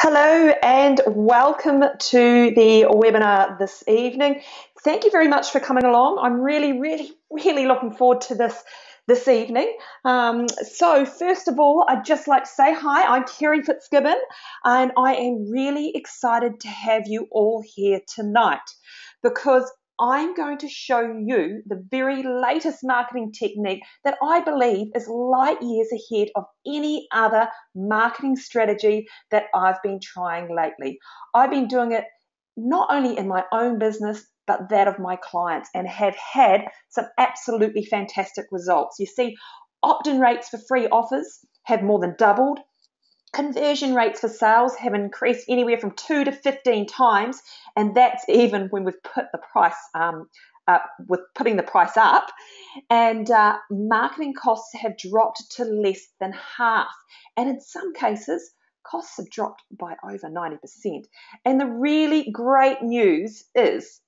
Hello and welcome to the webinar this evening. Thank you very much for coming along. I'm really looking forward to this evening. So first of all, I'd just like to say hi, I'm Kerry Fitzgibbon and I am really excited to have you all here tonight because I'm going to show you the very latest marketing technique that I believe is light years ahead of any other marketing strategy that I've been trying lately. I've been doing it not only in my own business, but that of my clients and have had some absolutely fantastic results. You see, opt-in rates for free offers have more than doubled. Conversion rates for sales have increased anywhere from 2 to 15 times, and that's even when we've put the price with putting the price up. And marketing costs have dropped to less than half, and in some cases, costs have dropped by over 90%. And the really great news is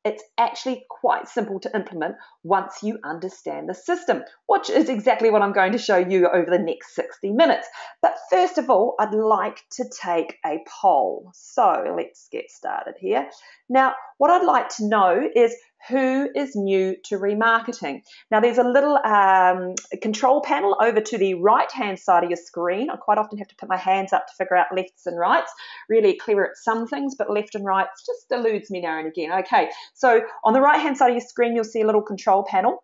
it's actually quite simple to implement once you understand the system, which is exactly what I'm going to show you over the next 60 minutes. But first of all, I'd like to take a poll. So let's get started here. Now, what I'd like to know is who is new to remarketing. Now, there's a little control panel over to the right-hand side of your screen. I quite often have to put my hands up to figure out lefts and rights. Really clever at some things, but left and right just eludes me now and again. Okay, so on the right-hand side of your screen, you'll see a little control panel.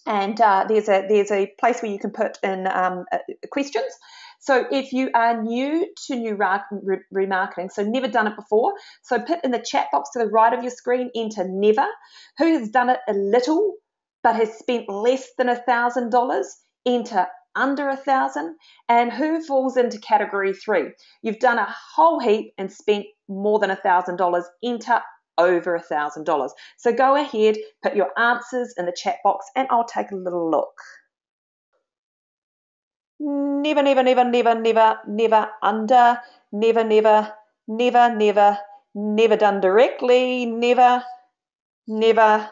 And there's a place where you can put in questions. So if you are new to remarketing, so never done it before, so put in the chat box to the right of your screen, enter never. Who has done it a little but has spent less than $1,000? Enter under 1,000. And who falls into category 3? You've done a whole heap and spent more than $1,000. Enter over $1,000. So go ahead, put your answers in the chat box and I'll take a little look. Never, never, never, never, never, never under, never, never, never, never, never done directly, never, never,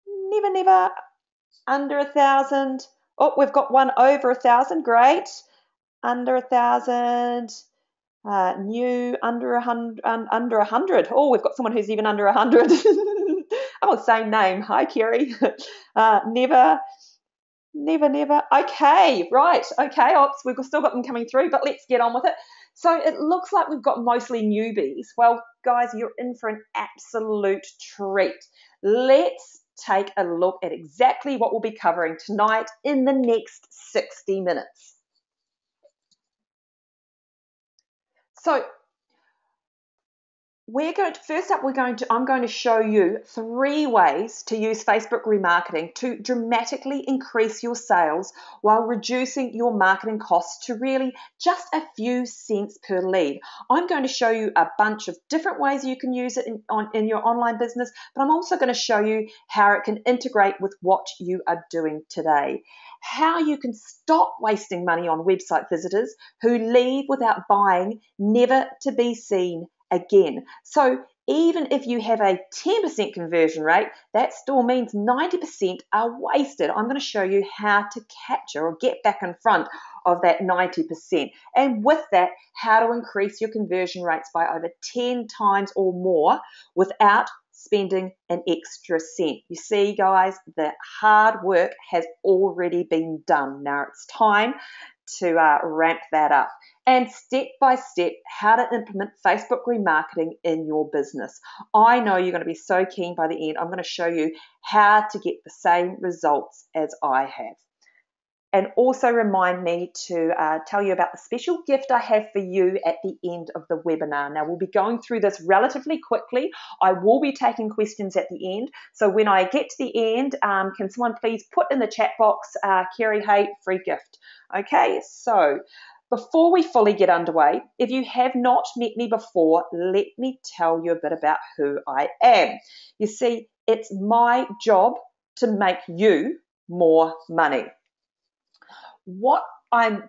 never, never under 1,000. Oh, we've got one over 1,000, great. Under 1,000. New under 100. Oh, we've got someone who's even under 100. I'm on the same name. Hi, Kerry. Never. Okay, right. Okay, oops, we've still got them coming through, but let's get on with it. So it looks like we've got mostly newbies. Well, guys, you're in for an absolute treat. Let's take a look at exactly what we'll be covering tonight in the next 60 minutes. So I'm going to show you 3 ways to use Facebook remarketing to dramatically increase your sales while reducing your marketing costs to really just a few cents per lead. I'm going to show you a bunch of different ways you can use it in your online business, but I'm also going to show you how it can integrate with what you are doing today. How you can stop wasting money on website visitors who leave without buying, never to be seen again. So even if you have a 10% conversion rate, that still means 90% are wasted. I'm going to show you how to capture or get back in front of that 90%. And with that, how to increase your conversion rates by over 10 times or more without spending an extra cent. You see, guys, the hard work has already been done. Now it's time to ramp that up. And step by step, how to implement Facebook remarketing in your business. I know you're going to be so keen by the end. I'm going to show you how to get the same results as I have. And also remind me to tell you about the special gift I have for you at the end of the webinar. Now, we'll be going through this relatively quickly. I will be taking questions at the end. So when I get to the end, can someone please put in the chat box, Kerry, hey, free gift. Okay, so before we fully get underway, if you have not met me before, let me tell you a bit about who I am. You see, it's my job to make you more money. What I'm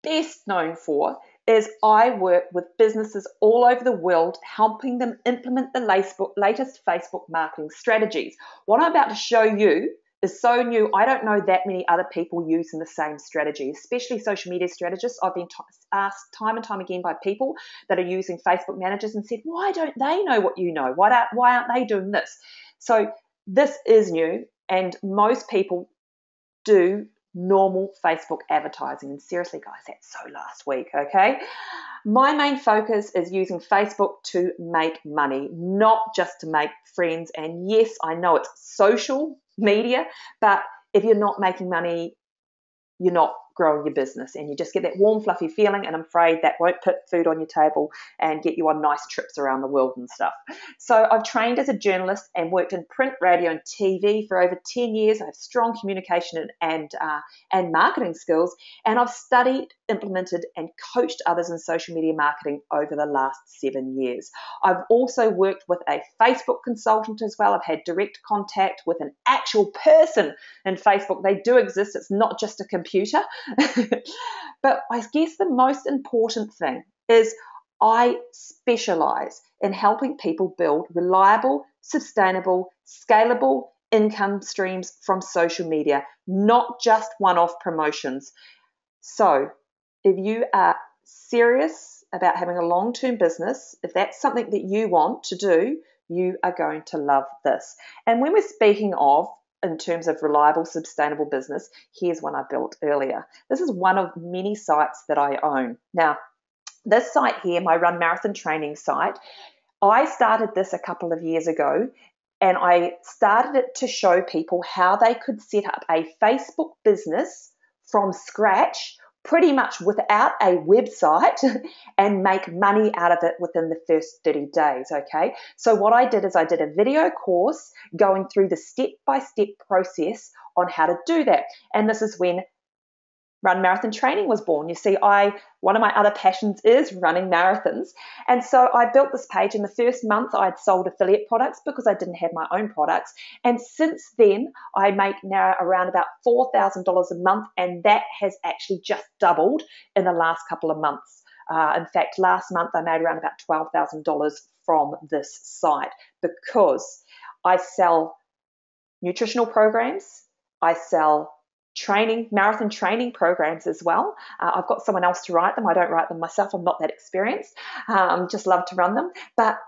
best known for is I work with businesses all over the world, helping them implement the latest Facebook marketing strategies. What I'm about to show you is so new. I don't know that many other people using the same strategy, especially social media strategists. I've been asked time and time again by people that are using Facebook managers and said, why don't they know what you know? Why aren't they doing this? So this is new, and most people do normal Facebook advertising. And seriously, guys, that's so last week, okay? My main focus is using Facebook to make money, not just to make friends. And yes, I know it's social media, but if you're not making money, you're not growing your business, and you just get that warm, fluffy feeling, and I'm afraid that won't put food on your table and get you on nice trips around the world and stuff. So I've trained as a journalist and worked in print, radio, and TV for over 10 years. I have strong communication and marketing skills, and I've studied, implemented, and coached others in social media marketing over the last 7 years. I've also worked with a Facebook consultant as well. I've had direct contact with an actual person in Facebook. They do exist. It's not just a computer. But I guess the most important thing is I specialize in helping people build reliable, sustainable, scalable income streams from social media, not just one-off promotions. So if you are serious about having a long-term business, if that's something that you want to do, you are going to love this. And when we're speaking of in terms of reliable, sustainable business, here's one I built earlier. This is one of many sites that I own. Now, this site here, my Run Marathon training site, I started this a couple of years ago, and I started it to show people how they could set up a Facebook business from scratch, pretty much without a website, and make money out of it within the first 30 days, okay? So what I did is I did a video course going through the step-by-step process on how to do that. And this is when Run Marathon Training was born. You see, one of my other passions is running marathons. And so I built this page. In the first month, I'd sold affiliate products because I didn't have my own products. And since then, I make now around about $4,000 a month, and that has actually just doubled in the last couple of months. In fact, last month, I made around about $12,000 from this site because I sell nutritional programs, I sell marathon training programs as well. I've got someone else to write them. I don't write them myself. I'm not that experienced. Just love to run them. But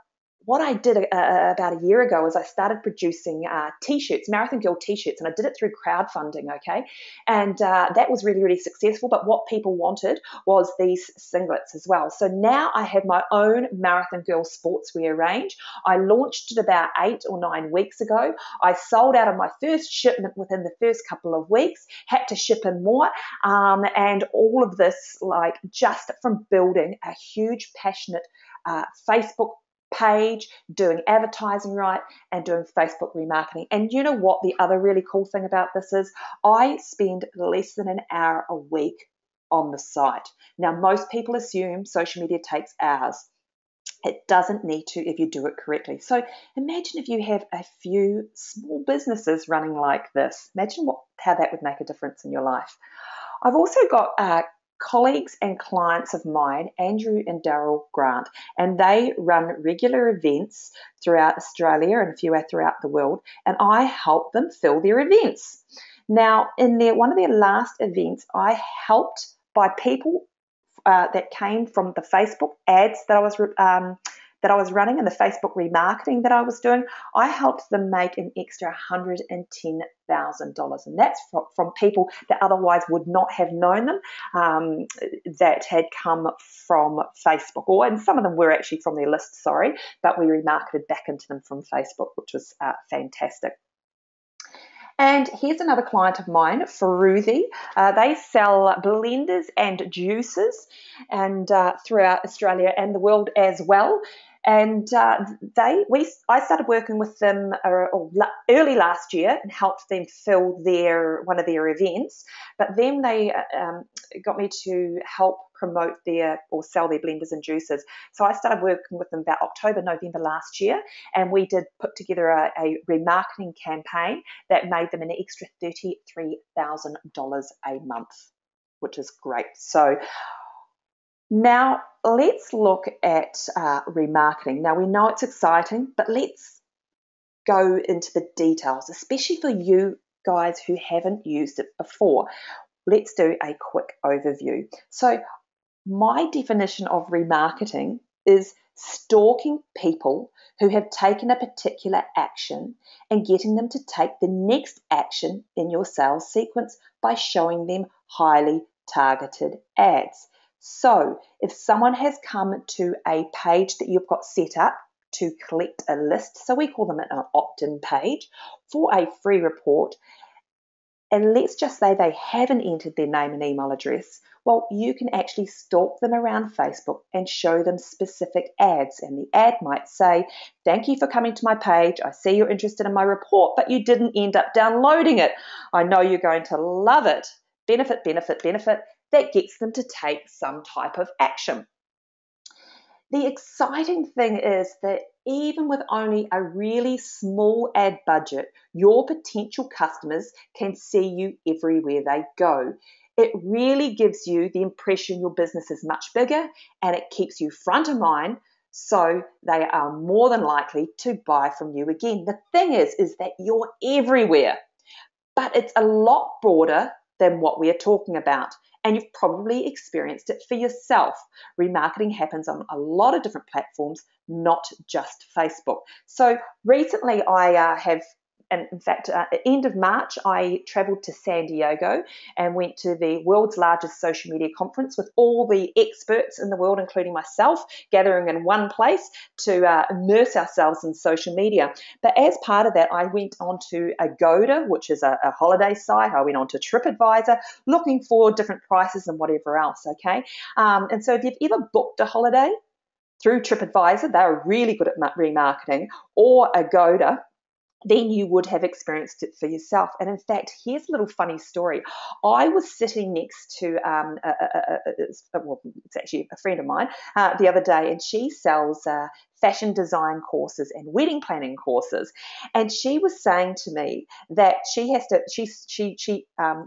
what I did about a year ago is I started producing t-shirts, Marathon Girl t-shirts, and I did it through crowdfunding, okay? And that was really, really successful, but what people wanted was these singlets as well. So now I have my own Marathon Girl sportswear range. I launched it about 8 or 9 weeks ago. I sold out of my first shipment within the first couple of weeks, had to ship in more, and all of this just from building a huge, passionate Facebook page, doing advertising right, and doing Facebook remarketing. And you know what the other really cool thing about this is? I spend less than an hour a week on the site. Now, most people assume social media takes hours. It doesn't need to if you do it correctly. So imagine if you have a few small businesses running like this. Imagine how that would make a difference in your life. I've also got colleagues and clients of mine, Andrew and Daryl Grant, and they run regular events throughout Australia and a few throughout the world, and I help them fill their events. Now, in one of their last events, I helped by people that came from the Facebook ads that I was running and the Facebook remarketing that I was doing. I helped them make an extra $110,000, and that's from people that otherwise would not have known them, that had come from Facebook, and some of them were actually from their list, but we remarketed back into them from Facebook, which was fantastic. And here's another client of mine, Faruthi. They sell blenders and juices and throughout Australia and the world as well. And I started working with them early last year and helped them fill one of their events. But then they got me to help promote or sell their blenders and juices. So I started working with them about October, November last year, and we did put together a remarketing campaign that made them an extra $33,000 a month, which is great. So now let's look at remarketing. Now we know it's exciting, but let's go into the details, especially for you guys who haven't used it before. Let's do a quick overview. So my definition of remarketing is stalking people who have taken a particular action and getting them to take the next action in your sales sequence by showing them highly targeted ads. So if someone has come to a page that you've got set up to collect a list, so we call them an opt-in page for a free report, and let's just say they haven't entered their name and email address, well, you can actually stalk them around Facebook and show them specific ads. And the ad might say, thank you for coming to my page. I see you're interested in my report, but you didn't end up downloading it. I know you're going to love it. Benefit, benefit, benefit. That gets them to take some type of action. The exciting thing is that even with only a really small ad budget, your potential customers can see you everywhere they go. It really gives you the impression your business is much bigger, and it keeps you front of mind, so they are more than likely to buy from you again. The thing is that you're everywhere, but it's a lot broader than what we are talking about. And you've probably experienced it for yourself. Remarketing happens on a lot of different platforms, not just Facebook. So recently I have, and in fact, at the end of March, I traveled to San Diego and went to the world's largest social media conference with all the experts in the world, including myself, gathering in one place to immerse ourselves in social media. But as part of that, I went on to Agoda, which is a holiday site. I went on to TripAdvisor, looking for different prices and whatever else, okay? And so if you've ever booked a holiday through TripAdvisor, they're really good at remarketing, or Agoda, then you would have experienced it for yourself. And in fact, here's a little funny story. I was sitting next to, well, it's actually a friend of mine the other day, and she sells fashion design courses and wedding planning courses. And she was saying to me that she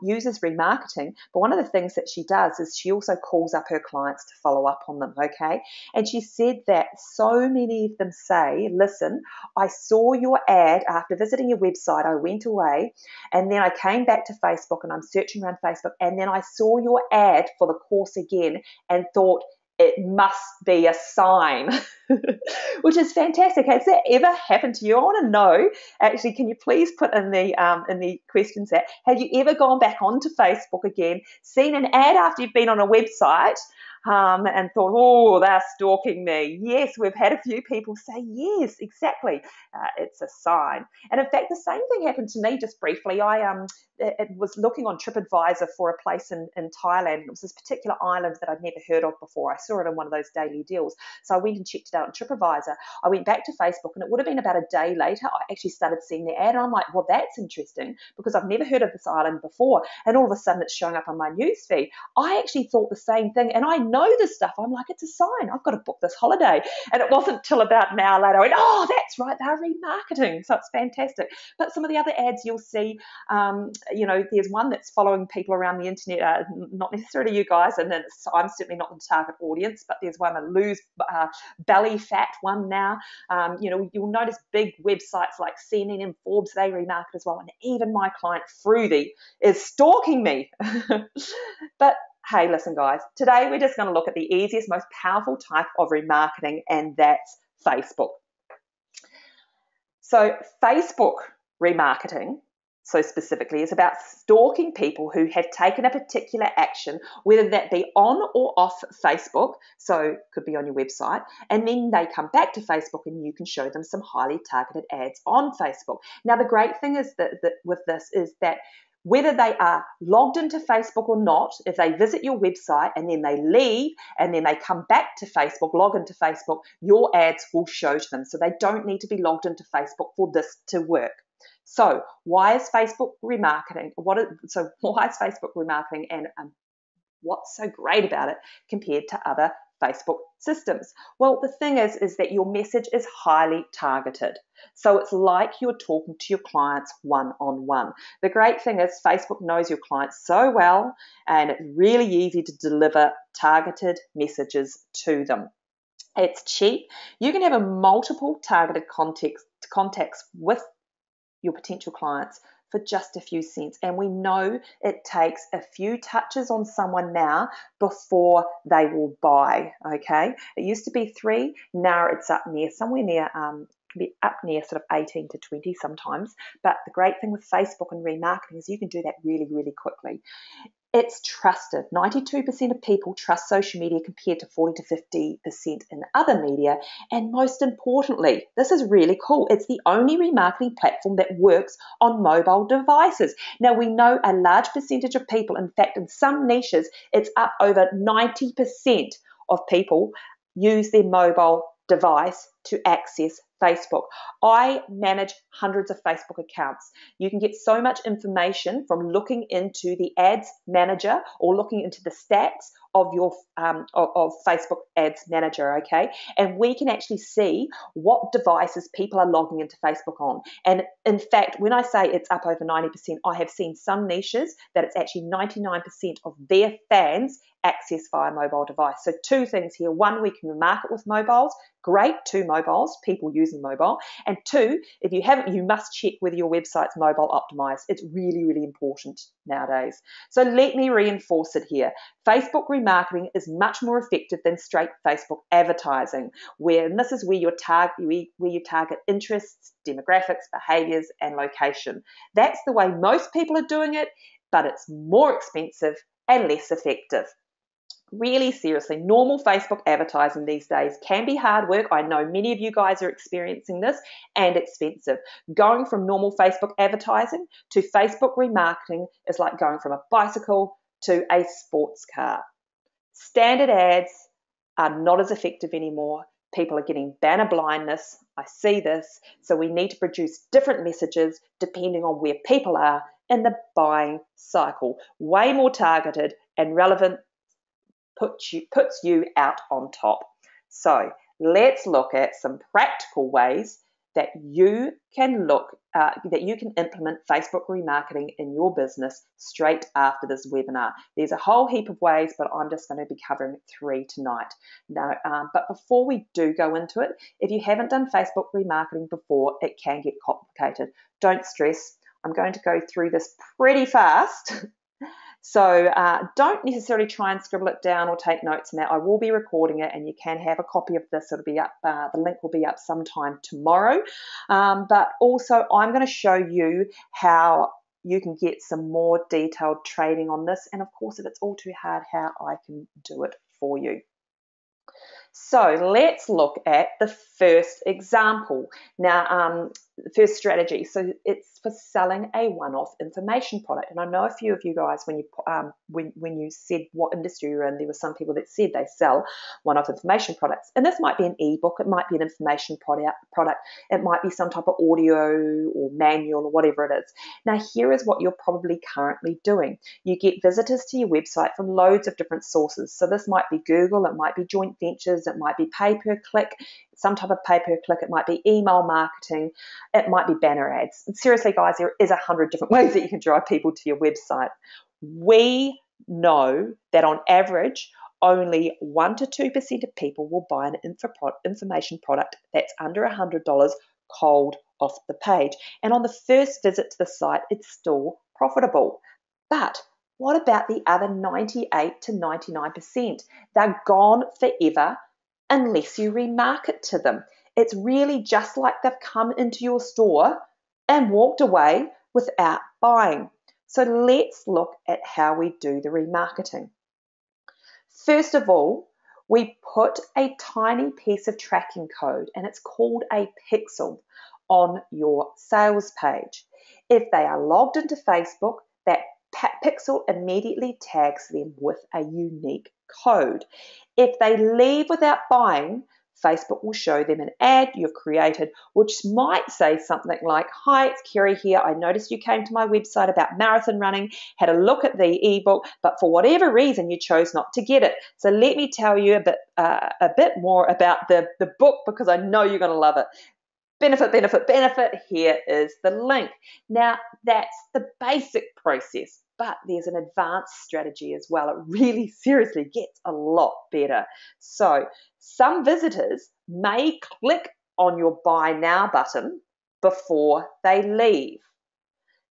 uses remarketing, but one of the things that she does is she also calls up her clients to follow up on them, okay? And she said that so many of them say, listen, I saw your ad after visiting your website, I went away, and then I came back to Facebook and I'm searching around Facebook, and then I saw your ad for the course again and thought, it must be a sign, which is fantastic. Has that ever happened to you? I want to know, actually, can you please put in the questions that, have you ever gone back onto Facebook again, seen an ad after you've been on a website, and thought, oh, they're stalking me? Yes, we've had a few people say, yes, exactly. It's a sign. And in fact, the same thing happened to me just briefly. I was looking on TripAdvisor for a place in Thailand, and it was this particular island that I'd never heard of before. I saw it in one of those daily deals. So I went and checked it out on TripAdvisor. I went back to Facebook, and it would have been about a day later, I actually started seeing the ad, and I'm like, well, that's interesting, because I've never heard of this island before, and all of a sudden it's showing up on my newsfeed. I actually thought the same thing, and I know this stuff. I'm like, it's a sign. I've got to book this holiday. And it wasn't till about an hour later I went, oh, that's right, they're remarketing. So it's fantastic. But some of the other ads you'll see, there's one that's following people around the internet, not necessarily you guys, and then I'm certainly not the target audience, but there's one, a lose belly fat one now. You'll notice big websites like CNN and Forbes, they remarket as well. And even my client Fruity is stalking me. But hey, listen, guys, today we're just going to look at the easiest, most powerful type of remarketing, and that's Facebook. So Facebook remarketing, so specifically, is about stalking people who have taken a particular action, whether that be on or off Facebook, so it could be on your website, and then they come back to Facebook and you can show them some highly targeted ads on Facebook. Now, the great thing is that with this is that whether they are logged into Facebook or not, if they visit your website and then they leave and then they come back to Facebook, log into Facebook, your ads will show to them. So they don't need to be logged into Facebook for this to work. So why is Facebook remarketing? Why is Facebook remarketing, and what's so great about it compared to other Facebook systems? Well, the thing is that your message is highly targeted. So it's like you're talking to your clients one-on-one. The great thing is Facebook knows your clients so well, and it's really easy to deliver targeted messages to them. It's cheap. You can have a multiple targeted contacts with your potential clients for just a few cents. And we know it takes a few touches on someone now before they will buy, okay? It used to be 3, now it's up near, somewhere near, can be up near sort of 18 to 20 sometimes. But the great thing with Facebook and remarketing is you can do that really, really quickly. It's trusted. 92% of people trust social media compared to 40 to 50% in other media. And most importantly, this is really cool. It's the only remarketing platform that works on mobile devices. Now, we know a large percentage of people, in fact, in some niches, it's up over 90% of people use their mobile device to access Facebook. I manage hundreds of Facebook accounts. You can get so much information from looking into the ads manager or looking into the stats of your of Facebook ads manager, okay? And we can actually see what devices people are logging into Facebook on. And in fact, when I say it's up over 90%, I have seen some niches that it's actually 99% of their fans access via mobile device. So 2 things here. 1, we can remarket with mobiles. Great, 2 mobiles, people using mobile. And 2, if you haven't, you must check whether your website's mobile optimized. It's really, really important nowadays. So let me reinforce it here. Facebook remarketing is much more effective than straight Facebook advertising, and this is where you target interests, demographics, behaviors, and location. That's the way most people are doing it, but it's more expensive and less effective. Really seriously, normal Facebook advertising these days can be hard work. I know many of you guys are experiencing this, and expensive. Going from normal Facebook advertising to Facebook remarketing is like going from a bicycle to a sports car. Standard ads are not as effective anymore. People are getting banner blindness. I see this. So we need to produce different messages depending on where people are in the buying cycle. Way more targeted and relevant, puts you out on top. So let's look at some practical ways that you can implement Facebook remarketing in your business straight after this webinar. There's a whole heap of ways, but I'm just going to be covering 3 tonight. Now, but before we do go into it, if you haven't done Facebook remarketing before, it can get complicated. Don't stress. I'm going to go through this pretty fast. So don't necessarily try and scribble it down or take notes now. I will be recording it, and you can have a copy of this. It'll be up. The link will be up sometime tomorrow. But also, I'm going to show you how you can get some more detailed training on this. And of course, if it's all too hard, how I can do it for you. So let's look at the first example. Now, the first strategy. So it's for selling a one-off information product. And I know a few of you guys, when you said what industry you're in, there were some people that said they sell one-off information products. And this might be an ebook, it might be an information product, it might be some type of audio or manual or whatever it is. Now, here is what you're probably currently doing. You get visitors to your website from loads of different sources. So this might be Google, it might be joint ventures, it might be pay-per-click, some type of pay-per-click, it might be email marketing, it might be banner ads. And seriously, guys, there is 100 different ways that you can drive people to your website. We know that on average, only 1 to 2% of people will buy an information product that's under $100 cold off the page. And on the first visit to the site, it's still profitable. But what about the other 98 to 99%? They're gone forever unless you remarket to them. It's really just like they've come into your store and walked away without buying. So let's look at how we do the remarketing. First of all, we put a tiny piece of tracking code, and it's called a pixel, on your sales page. If they are logged into Facebook, that pixel immediately tags them with a unique code. If they leave without buying, Facebook will show them an ad you've created, which might say something like, "Hi, it's Kerry here. I noticed you came to my website about marathon running, had a look at the ebook, but for whatever reason you chose not to get it. So let me tell you a bit more about the book, because I know you're going to love it. Benefit, benefit, benefit. Here is the link." Now, that's the basic process, but there's an advanced strategy as well. It really seriously gets a lot better. So some visitors may click on your Buy Now button before they leave.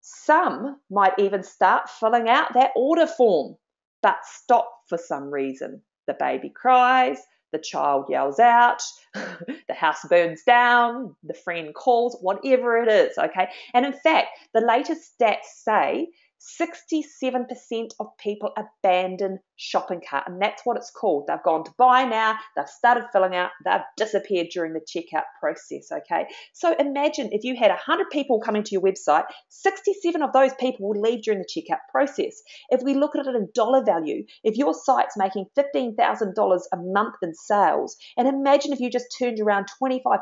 Some might even start filling out that order form, but stop for some reason. The baby cries, the child yells out, the house burns down, the friend calls, whatever it is, okay? And in fact, the latest stats say 67% of people abandon shopping cart, and that's what it's called. They've gone to buy now, they've started filling out, they've disappeared during the checkout process, okay? So imagine if you had 100 people coming to your website, 67 of those people will leave during the checkout process. If we look at it in dollar value, if your site's making $15,000 a month in sales, and imagine if you just turned around 25%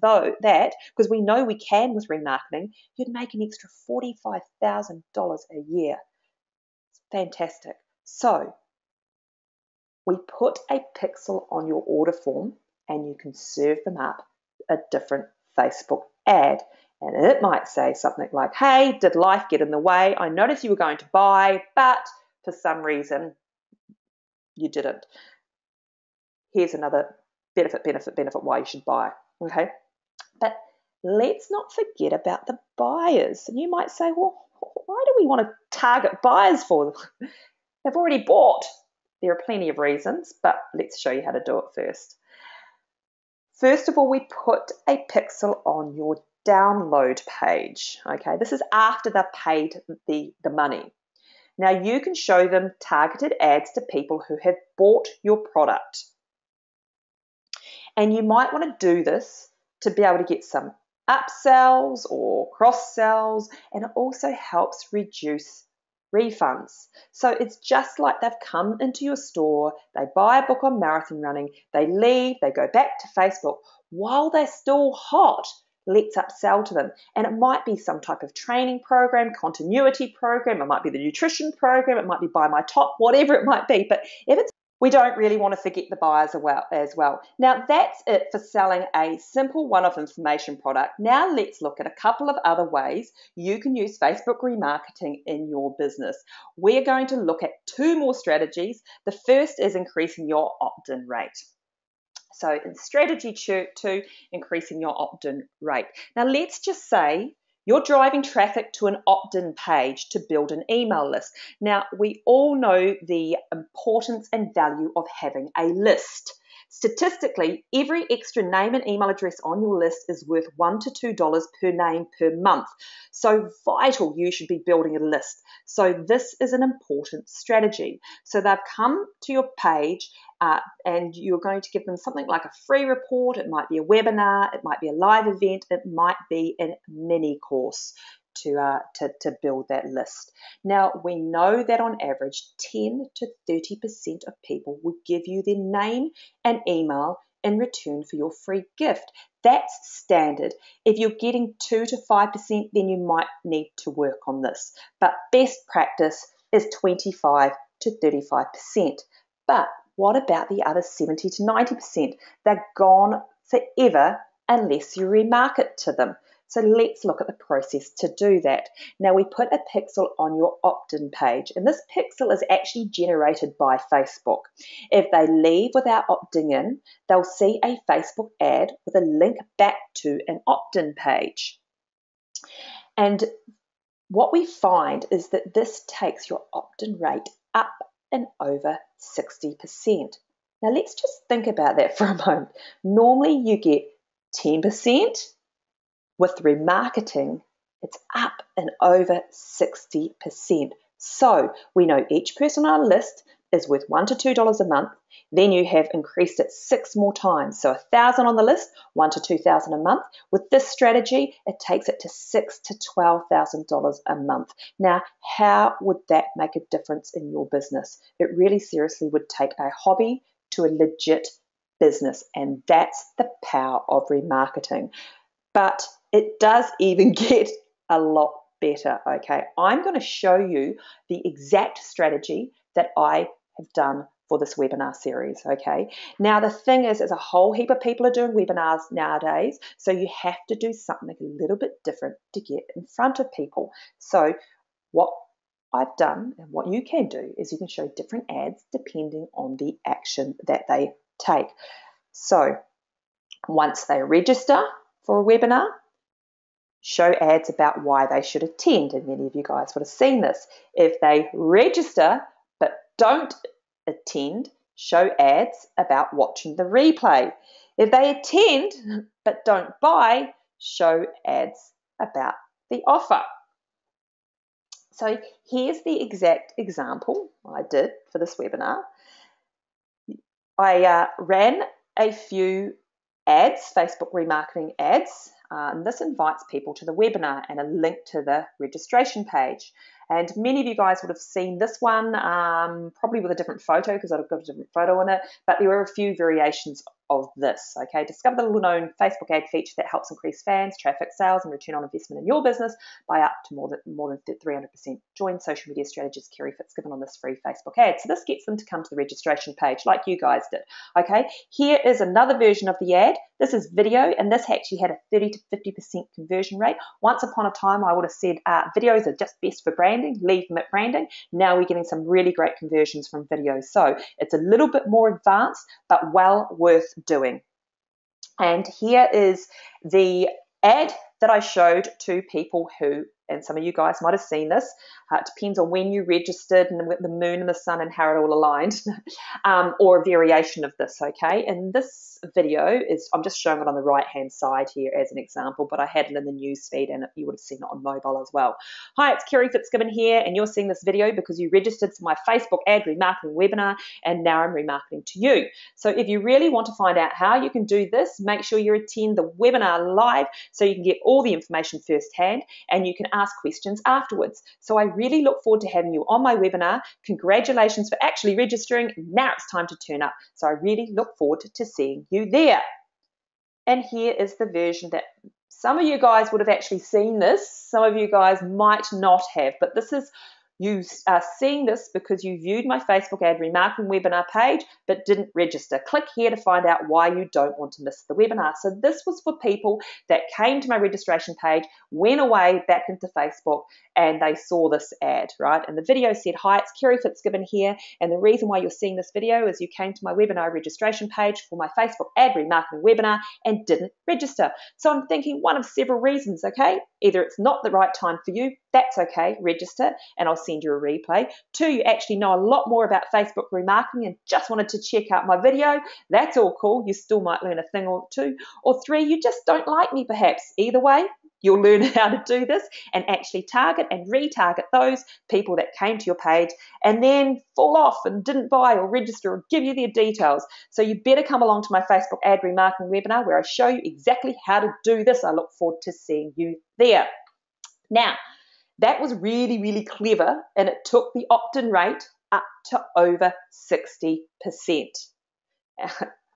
of that, because we know we can with remarketing, you'd make an extra $45,000 a year. It's fantastic. So we put a pixel on your order form and you can serve them up a different Facebook ad. And it might say something like, hey, did life get in the way? I noticed you were going to buy, but for some reason you didn't. Here's another benefit why you should buy, okay? But let's not forget about the buyers. And you might say, well, why do we want to target buyers for them? They've already bought. There are plenty of reasons, but let's show you how to do it first. First of all, we put a pixel on your download page. Okay, this is after they've paid the money. Now you can show them targeted ads to people who have bought your product. And you might want to do this to be able to get some upsells or cross sells, and it also helps reduce refunds. So it's just like they've come into your store, they buy a book on marathon running, they leave, they go back to Facebook. While they're still hot, let's upsell to them. And it might be some type of training program, continuity program, it might be the nutrition program, it might be Buy My Top, whatever it might be. But if it's we don't really want to forget the buyers as well. Now, that's it for selling a simple one-off information product. Now, let's look at a couple of other ways you can use Facebook remarketing in your business. We're going to look at two more strategies. The first is increasing your opt-in rate. So in strategy 2, increasing your opt-in rate. Now, let's just say you're driving traffic to an opt-in page to build an email list. Now, we all know the importance and value of having a list. Statistically, every extra name and email address on your list is worth $1 to $2 per name per month. So vital you should be building a list. So this is an important strategy. So they've come to your page and you're going to give them something like a free report. It might be a webinar, it might be a live event, it might be a mini course to build that list. Now, we know that on average 10 to 30% of people will give you their name and email in return for your free gift. That's standard. If you're getting 2 to 5%, then you might need to work on this. But best practice is 25 to 35%. But what about the other 70 to 90%? They're gone forever unless you remarket to them. So let's look at the process to do that. Now, we put a pixel on your opt-in page, and this pixel is actually generated by Facebook. If they leave without opting in, they'll see a Facebook ad with a link back to an opt-in page. And what we find is that this takes your opt-in rate up and over 60%. Now, let's just think about that for a moment. Normally, you get 10%. With remarketing, it's up and over 60%. So we know each person on our list is worth $1 to $2 a month. Then you have increased it 6 more times. So 1,000 on the list, $1 to $2,000 a month. With this strategy, it takes it to $6,000 to $12,000 a month. Now, how would that make a difference in your business? It really seriously would take a hobby to a legit business, and that's the power of remarketing. But it does even get a lot better, okay? I'm going to show you the exact strategy that I have done for this webinar series, okay? Now, the thing is, a whole heap of people are doing webinars nowadays, so you have to do something a little bit different to get in front of people. So what I've done and what you can do is you can show different ads depending on the action that they take. So once they register for a webinar, show ads about why they should attend, and many of you guys would have seen this. If they register but don't attend, show ads about watching the replay. If they attend but don't buy, show ads about the offer. So here's the exact example I did for this webinar. I ran a few ads, Facebook remarketing ads, and this invites people to the webinar and a link to the registration page. And many of you guys would have seen this one, probably with a different photo because I've got a different photo on it, but there were a few variations of this, okay? Discover the little known Facebook ad feature that helps increase fans, traffic, sales, and return on investment in your business by up to more than 300%. Join social media strategist Kerry Fitzgibbon on this free Facebook ad. So this gets them to come to the registration page like you guys did, okay? Here is another version of the ad. This is video, and this actually had a 30 to 50% conversion rate. Once upon a time, I would have said videos are just best for branding, leave them at branding. Now we're getting some really great conversions from videos. So it's a little bit more advanced, but well worth doing. And here is the ad that I showed to people who, and some of you guys might have seen this, it depends on when you registered and the moon and the sun and how it all aligned, or a variation of this, okay? And this video is, I'm just showing it on the right-hand side here as an example, but I had it in the news feed and you would have seen it on mobile as well. Hi, it's Kerry Fitzgibbon here, and you're seeing this video because you registered for my Facebook ad remarketing webinar, and now I'm remarketing to you. So if you really want to find out how you can do this, make sure you attend the webinar live so you can get all the information firsthand and you can ask questions afterwards. So I really look forward to having you on my webinar. Congratulations for actually registering. Now it's time to turn up. So I really look forward to seeing you there. And here is the version that some of you guys would have actually seen this. Some of you guys might not have, but this is, you are seeing this because you viewed my Facebook ad remarketing webinar page but didn't register. Click here to find out why you don't want to miss the webinar. So this was for people that came to my registration page, went away back into Facebook, and they saw this ad, right? And the video said, hi, it's Kerry Fitzgibbon here, and the reason why you're seeing this video is you came to my webinar registration page for my Facebook ad remarketing webinar and didn't register. So I'm thinking one of several reasons, okay? Either it's not the right time for you, that's okay, register, and I'll send you a replay. 2, you actually know a lot more about Facebook remarketing and just wanted to check out my video. That's all cool. You still might learn a thing or two. Or 3, you just don't like me perhaps. Either way, you'll learn how to do this and actually target and retarget those people that came to your page and then fall off and didn't buy or register or give you their details. So you better come along to my Facebook ad remarketing webinar where I show you exactly how to do this. I look forward to seeing you there. Now, that was really, really clever, and it took the opt-in rate up to over 60%,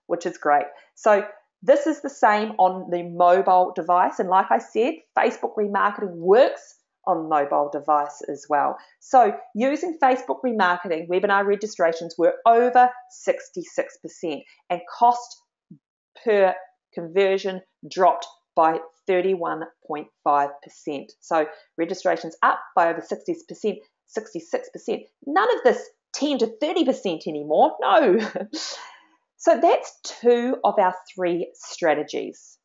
which is great. So this is the same on the mobile device, and like I said, Facebook remarketing works on mobile device as well. So using Facebook remarketing, webinar registrations were over 66%, and cost per conversion dropped by 31.5%. So registrations up by over 60%, 66%. None of this 10 to 30% anymore. No. So that's 2 of our 3 strategies.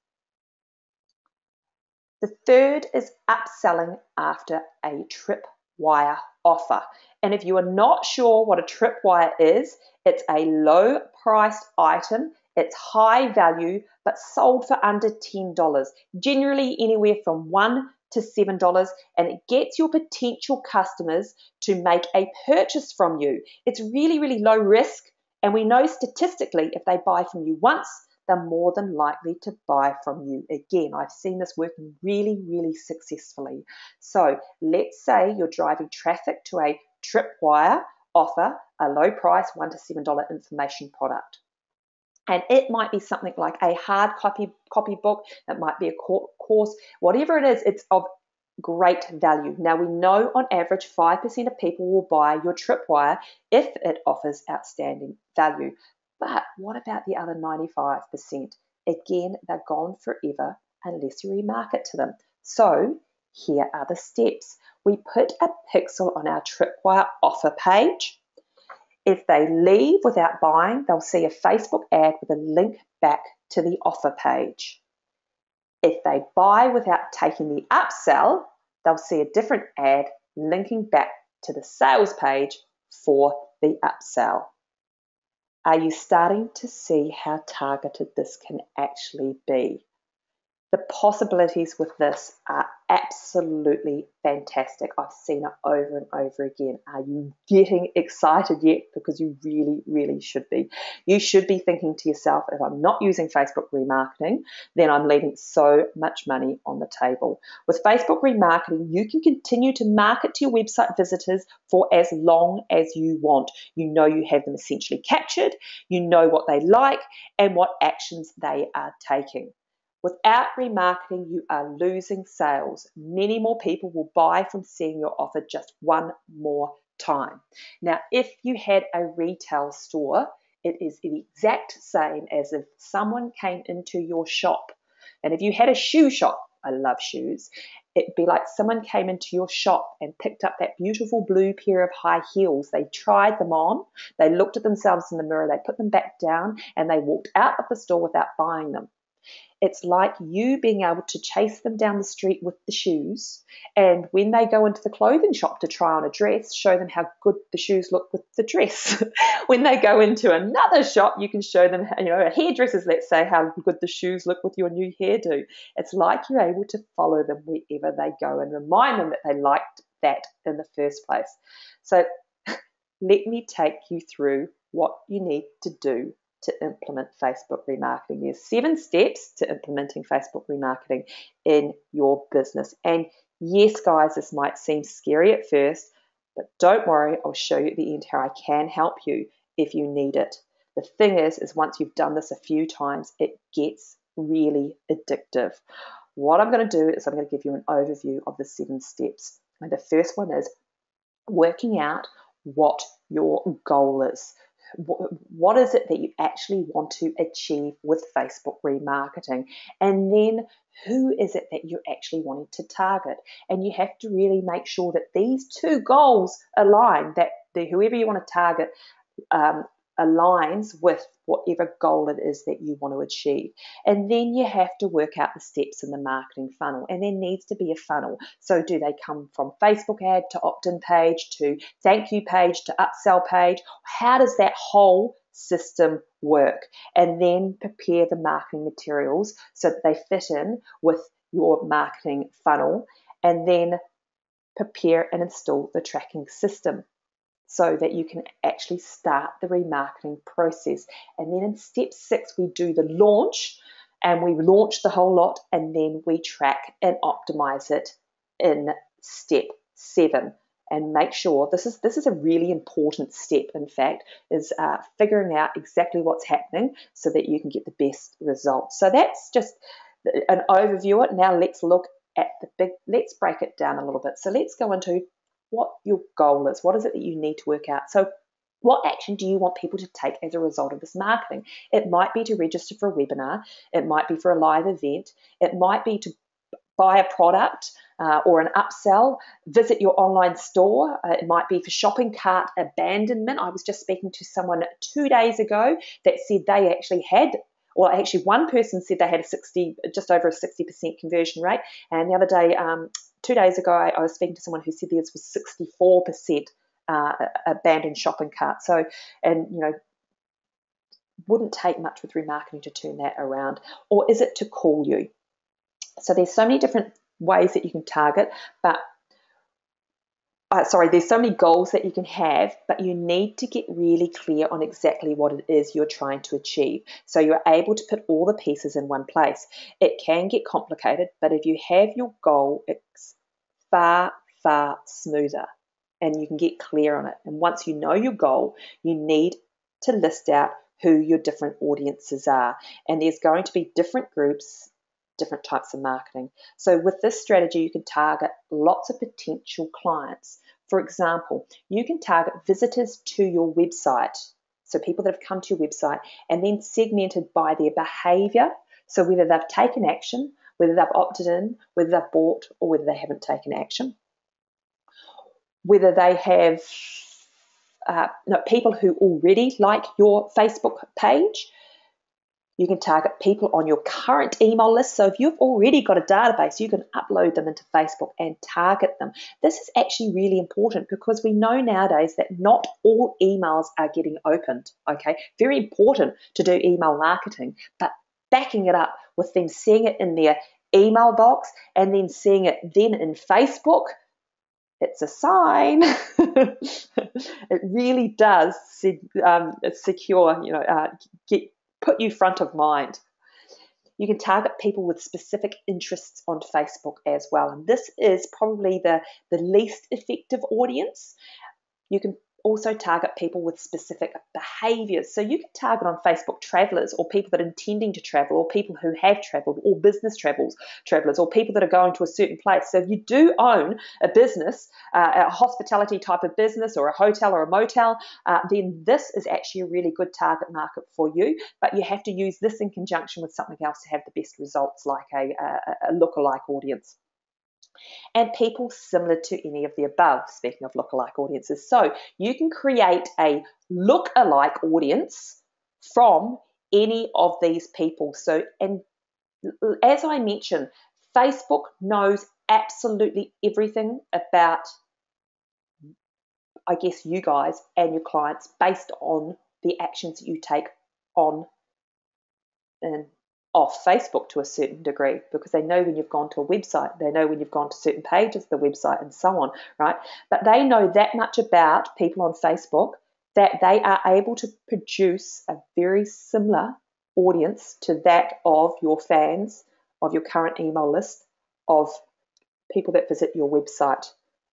The third is upselling after a tripwire offer. And if you are not sure what a tripwire is, it's a low priced item. It's high value, but sold for under $10, generally anywhere from $1 to $7, and it gets your potential customers to make a purchase from you. It's really, really low risk, and we know statistically if they buy from you once, they're more than likely to buy from you again. I've seen this working really, really successfully. So let's say you're driving traffic to a tripwire offer, a low price $1 to $7 information product. And it might be something like a hard copy book, it might be a course, whatever it is, it's of great value. Now we know on average 5% of people will buy your tripwire if it offers outstanding value. But what about the other 95%? Again, they're gone forever unless you remarket to them. So here are the steps. We put a pixel on our tripwire offer page. If they leave without buying, they'll see a Facebook ad with a link back to the offer page. If they buy without taking the upsell, they'll see a different ad linking back to the sales page for the upsell. Are you starting to see how targeted this can actually be? The possibilities with this are absolutely fantastic. I've seen it over and over again. Are you getting excited yet? Because you really, really should be. You should be thinking to yourself, if I'm not using Facebook remarketing, then I'm leaving so much money on the table. With Facebook remarketing, you can continue to market to your website visitors for as long as you want. You know you have them essentially captured, you know what they like and what actions they are taking. Without remarketing, you are losing sales. Many more people will buy from seeing your offer just one more time. Now, if you had a retail store, it is the exact same as if someone came into your shop. And if you had a shoe shop, I love shoes, it'd be like someone came into your shop and picked up that beautiful blue pair of high heels. They tried them on, they looked at themselves in the mirror, they put them back down, and they walked out of the store without buying them. It's like you being able to chase them down the street with the shoes, and when they go into the clothing shop to try on a dress, show them how good the shoes look with the dress. When they go into another shop, you can show them, hairdressers, let's say, how good the shoes look with your new hairdo. It's like you're able to follow them wherever they go and remind them that they liked that in the first place. So let me take you through what you need to do to implement Facebook remarketing. There's 7 steps to implementing Facebook remarketing in your business. And yes, guys, this might seem scary at first, but don't worry, I'll show you at the end how I can help you if you need it. The thing is once you've done this a few times, it gets really addictive. What I'm going to do is I'm going to give you an overview of the 7 steps. And the first one is working out what your goal is. What is it that you actually want to achieve with Facebook remarketing? And then who is it that you're actually wanting to target? And you have to really make sure that these 2 goals align, that whoever you want to target aligns with whatever goal it is that you want to achieve. And then you have to work out the steps in the marketing funnel, and there needs to be a funnel. So do they come from Facebook ad to opt-in page to thank you page to upsell page? How does that whole system work? And then prepare the marketing materials so that they fit in with your marketing funnel, and then prepare and install the tracking system, so that you can actually start the remarketing process. And then in step 6, we do the launch, and we launch the whole lot, and then we track and optimize it in step 7. And make sure, this is a really important step, in fact, is figuring out exactly what's happening so that you can get the best results. So that's just an overview of it. Now let's look at let's break it down a little bit. So let's go into what your goal is. What is it that you need to work out? So what action do you want people to take as a result of this marketing? It might be to register for a webinar. It might be for a live event. It might be to buy a product or an upsell, visit your online store. It might be for shopping cart abandonment. I was just speaking to someone 2 days ago that said they actually had, or actually one person said they had just over a 60% conversion rate. And the other day, 2 days ago, I was speaking to someone who said theirs was 64% abandoned shopping cart. So, and wouldn't take much with remarketing to turn that around. Or is it to call you? So there's so many different ways that you can target, but there's so many goals that you can have, but you need to get really clear on exactly what it is you're trying to achieve, so you're able to put all the pieces in one place. It can get complicated, but if you have your goal, it's far, far smoother, and you can get clear on it. And once you know your goal, you need to list out who your different audiences are, and there's going to be different groups, different types of marketing. So with this strategy, you can target lots of potential clients. For example, you can target visitors to your website, so people that have come to your website, and then segmented by their behavior, so whether they've taken action, whether they've opted in, whether they've bought, or whether they haven't taken action. Whether they have people who already like your Facebook page, You can target people on your current email list. So if you've already got a database, you can upload them into Facebook and target them. This is actually really important because we know nowadays that not all emails are getting opened, okay? Very important to do email marketing, but backing it up with them seeing it in their email box and then seeing it then in Facebook, it's a sign. It really does secure, put you front of mind. You can target people with specific interests on Facebook as well. And this is probably the least effective audience. You can also target people with specific behaviors. So you can target on Facebook travelers or people that are intending to travel or people who have traveled or business travelers or people that are going to a certain place. So if you do own a business, a hospitality type of business or a hotel or a motel, then this is actually a really good target market for you. But you have to use this in conjunction with something else to have the best results, like a lookalike audience. And people similar to any of the above, speaking of lookalike audiences. So you can create a lookalike audience from any of these people. So, and as I mentioned, Facebook knows absolutely everything about, I guess, you guys and your clients based on the actions that you take on and off Facebook to a certain degree, because they know when you've gone to a website, they know when you've gone to certain pages of the website and so on, right? But they know that much about people on Facebook that they are able to produce a very similar audience to that of your fans, of your current email list, of people that visit your website.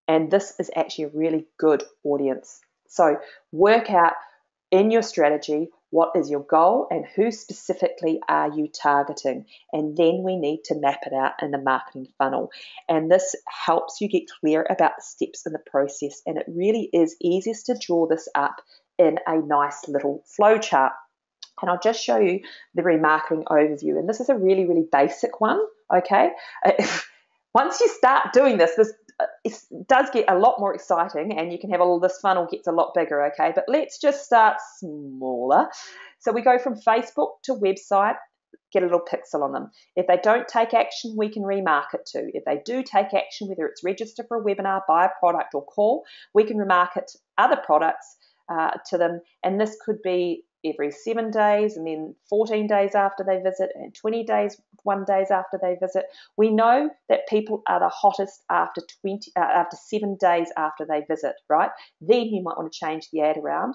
And this is actually a really good audience. So work out in your strategy what is your goal and who specifically are you targeting, and then we need to map it out in the marketing funnel. And this helps you get clear about the steps in the process, and it really is easiest to draw this up in a nice little flow chart. And I'll just show you the remarketing overview, and this is a really, really basic one, okay? Once you start doing this it does get a lot more exciting, and you can have this funnel gets a lot bigger, okay? But let's just start smaller. So we go from Facebook to website, get a little pixel on them. If they don't take action, we can remarket to. If they do take action, whether it's register for a webinar, buy a product, or call, we can remarket other products to them. And this could be every 7 days, and then 14 days after they visit, and 20 days, 1 days after they visit. We know that people are the hottest after 7 days after they visit, right? Then you might want to change the ad around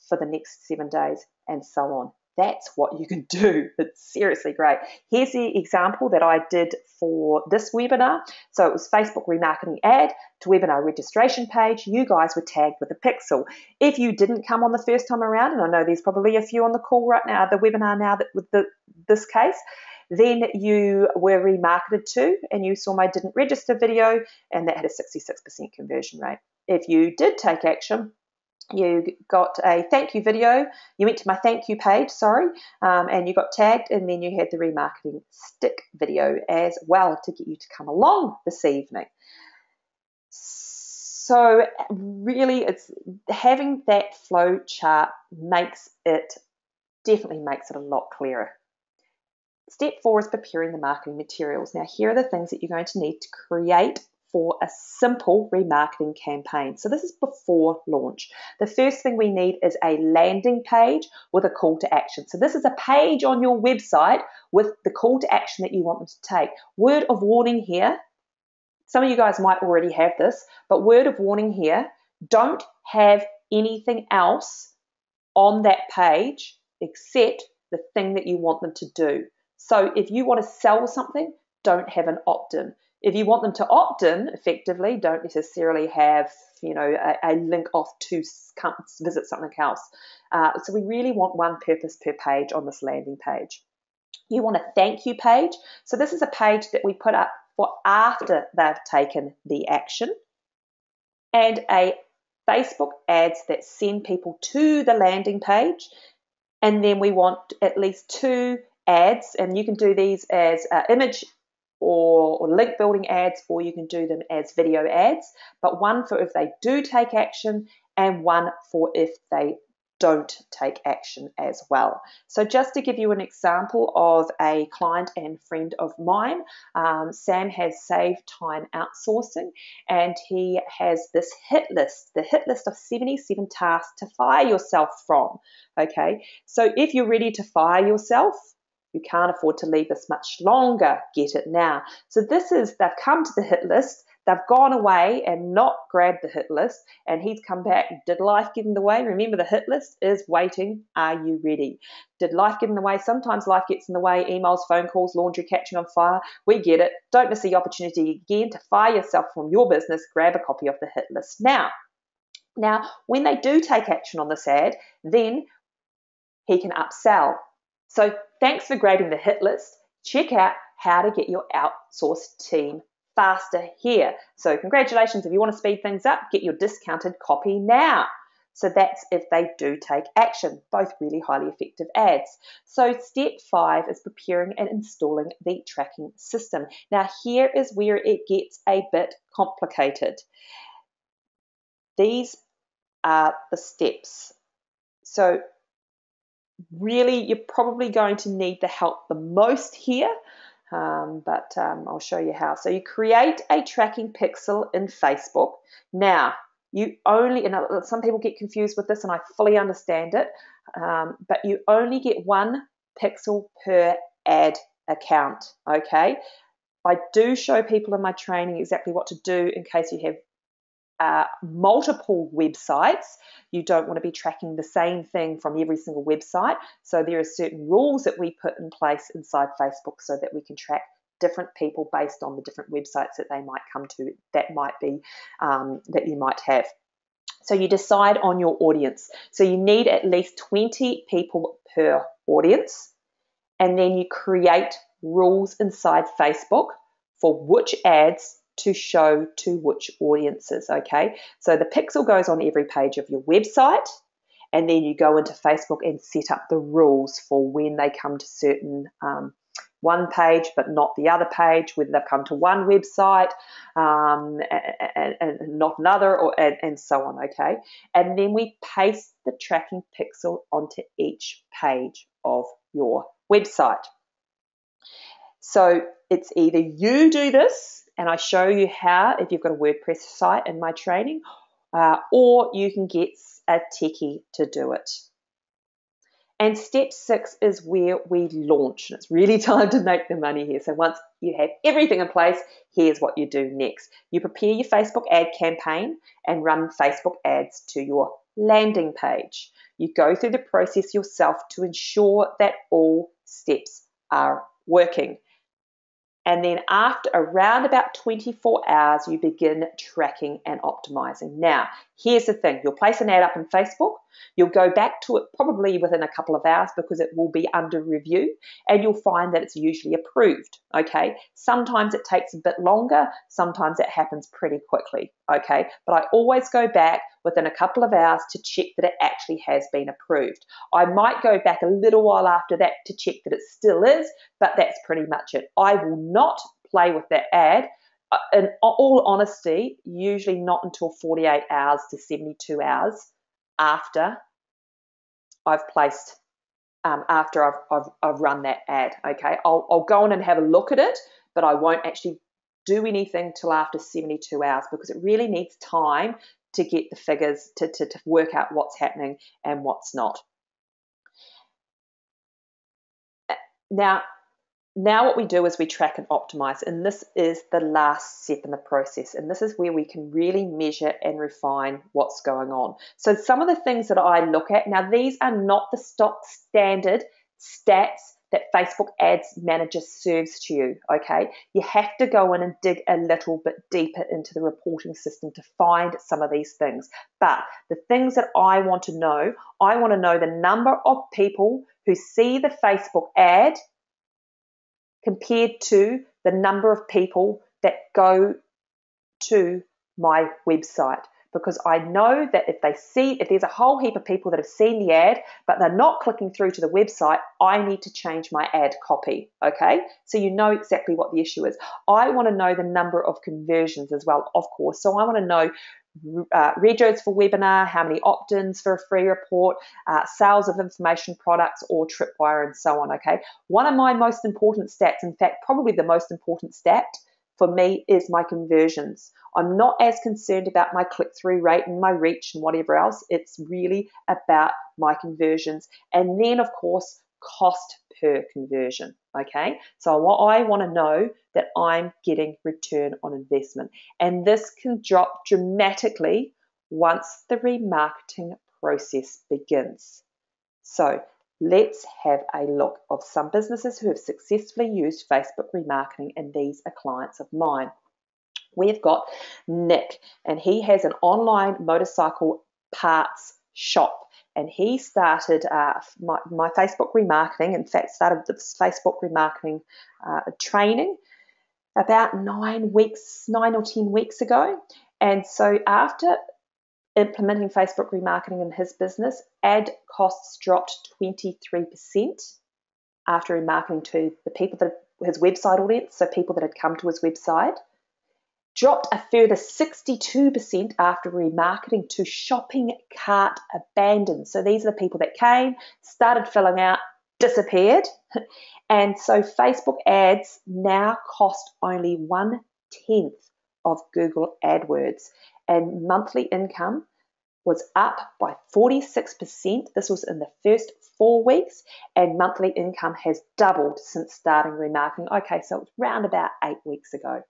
for the next 7 days and so on. That's what you can do. It's seriously great. Here's the example that I did for this webinar. So it was Facebook remarketing ad to webinar registration page. You guys were tagged with a pixel. If you didn't come on the first time around, and I know there's probably a few on the call right now, the webinar now that with this case, then you were remarketed to, and you saw my didn't register video, and that had a 66% conversion rate. If you did take action, you got a thank you video, you went to my thank you page, and you got tagged, and then you had the remarketing stick video as well to get you to come along this evening. So really, it's having that flow chart definitely makes it a lot clearer. Step 4 is preparing the marketing materials. Now, here are the things that you're going to need to create for a simple remarketing campaign. So this is before launch. The first thing we need is a landing page with a call to action. So this is a page on your website with the call to action that you want them to take. Word of warning here, some of you guys might already have this, but word of warning here, don't have anything else on that page except the thing that you want them to do. So if you want to sell something, don't have an opt-in. If you want them to opt in effectively, don't necessarily have a link off to come visit something else. So we really want one purpose per page on this landing page. You want a thank you page. So this is a page that we put up for after they've taken the action, and a Facebook ads that send people to the landing page. And then we want at least 2 ads, and you can do these as image or link building ads, or you can do them as video ads, but one for if they do take action and one for if they don't take action as well. So just to give you an example of a client and friend of mine, Sam has saved time outsourcing, and he has this hit list, the hit list of 77 tasks to fire yourself from. Okay, so if you're ready to fire yourself, you can't afford to leave this much longer. Get it now. So this is, they've come to the hit list, they've gone away and not grabbed the hit list, and he's come back. Did life get in the way? Remember, the hit list is waiting. Are you ready? Did life get in the way? Sometimes life gets in the way. Emails, phone calls, laundry catching on fire. We get it. Don't miss the opportunity again to fire yourself from your business. Grab a copy of the hit list now. Now, when they do take action on this ad, then he can upsell. So thanks for grabbing the hit list. Check out how to get your outsourced team faster here. So congratulations, if you want to speed things up, get your discounted copy now. So that's if they do take action, both really highly effective ads. So step 5 is preparing and installing the tracking system. Now here is where it gets a bit complicated. These are the steps. So really, you're probably going to need the help the most here, but I'll show you how. So you create a tracking pixel in Facebook. Now, you only, and some people get confused with this, and I fully understand it, but you only get 1 pixel per ad account, okay? I do show people in my training exactly what to do in case you have multiple websites. You don't want to be tracking the same thing from every single website. So there are certain rules that we put in place inside Facebook so that we can track different people based on the different websites that they might come to, that might be that you might have. So you decide on your audience. So you need at least 20 people per audience, and then you create rules inside Facebook for which ads to show to which audiences, okay? So the pixel goes on every page of your website, and then you go into Facebook and set up the rules for when they come to certain one page but not the other page, whether they've come to one website and not another, and so on, okay? And then we paste the tracking pixel onto each page of your website. So it's either you do this, and I show you how if you've got a WordPress site in my training, or you can get a techie to do it. And step 6 is where we launch. And it's really time to make the money here. So once you have everything in place, here's what you do next. You prepare your Facebook ad campaign and run Facebook ads to your landing page. You go through the process yourself to ensure that all steps are working. And then after around about 24 hours, you begin tracking and optimizing. Now, here's the thing. You'll place an ad up in Facebook. You'll go back to it probably within a couple of hours because it will be under review, and you'll find that it's usually approved, okay? Sometimes it takes a bit longer. Sometimes it happens pretty quickly, okay? But I always go back within a couple of hours to check that it actually has been approved. I might go back a little while after that to check that it still is, but that's pretty much it. I will not play with that ad. In all honesty, usually not until 48 hours to 72 hours after I've placed, after I've run that ad, okay? I'll go on and have a look at it, but I won't actually do anything till after 72 hours because it really needs time to get the figures to work out what's happening and what's not. Now what we do is we track and optimize, and this is the last step in the process, and this is where we can really measure and refine what's going on. So some of the things that I look at, now these are not the stock standard stats that Facebook Ads Manager serves to you, okay? You have to go in and dig a little bit deeper into the reporting system to find some of these things. But the things that I want to know the number of people who see the Facebook ad compared to the number of people that go to my website. Because I know that if there's a whole heap of people that have seen the ad, but they're not clicking through to the website, I need to change my ad copy, okay? So you know exactly what the issue is. I want to know the number of conversions as well, of course. So I want to know registers for webinar, how many opt-ins for a free report, sales of information products or tripwire and so on, okay? One of my most important stats, in fact, probably the most important stat for me is my conversions. I'm not as concerned about my click-through rate and my reach and whatever else. It's really about my conversions. And then, of course, cost per conversion, okay? So I want to know that I'm getting return on investment. And this can drop dramatically once the remarketing process begins. So let's have a look of some businesses who have successfully used Facebook remarketing, and these are clients of mine. We've got Nick, and he has an online motorcycle parts shop. And he started my Facebook remarketing, in fact, started this Facebook remarketing training about 9 or 10 weeks ago. And so after implementing Facebook remarketing in his business, ad costs dropped 23% after remarketing to the people that his website audience, so people that had come to his website. Dropped a further 62% after remarketing to shopping cart abandoned. So these are the people that came, started filling out, disappeared. And so Facebook ads now cost only 1/10 of Google AdWords. And monthly income was up by 46%. This was in the first 4 weeks, and monthly income has doubled since starting remarketing. Okay, so it's round about 8 weeks ago.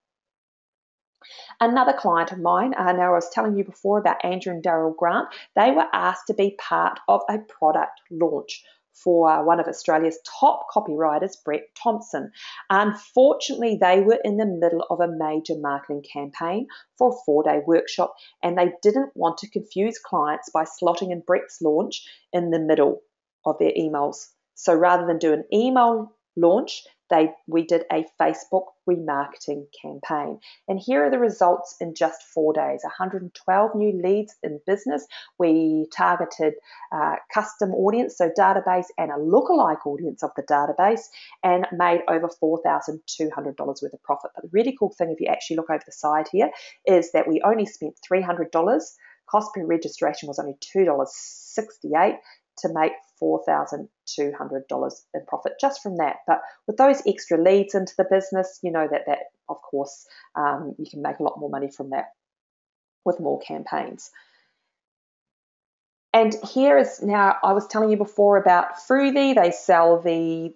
Another client of mine, now I was telling you before about Andrew and Daryl Grant, they were asked to be part of a product launch for one of Australia's top copywriters, Brett Thompson. Unfortunately, they were in the middle of a major marketing campaign for a 4-day workshop, and they didn't want to confuse clients by slotting in Brett's launch in the middle of their emails. So rather than do an email launch, we did a Facebook remarketing campaign. And here are the results in just 4 days. 112 new leads in business. We targeted custom audience, so database, and a lookalike audience of the database, and made over $4,200 worth of profit. But the really cool thing, if you actually look over the side here, is that we only spent $300. Cost per registration was only $2.68 to make $4,200 in profit just from that. But with those extra leads into the business, you know that of course, you can make a lot more money from that with more campaigns. And here is now, I was telling you before about Fruity. They sell the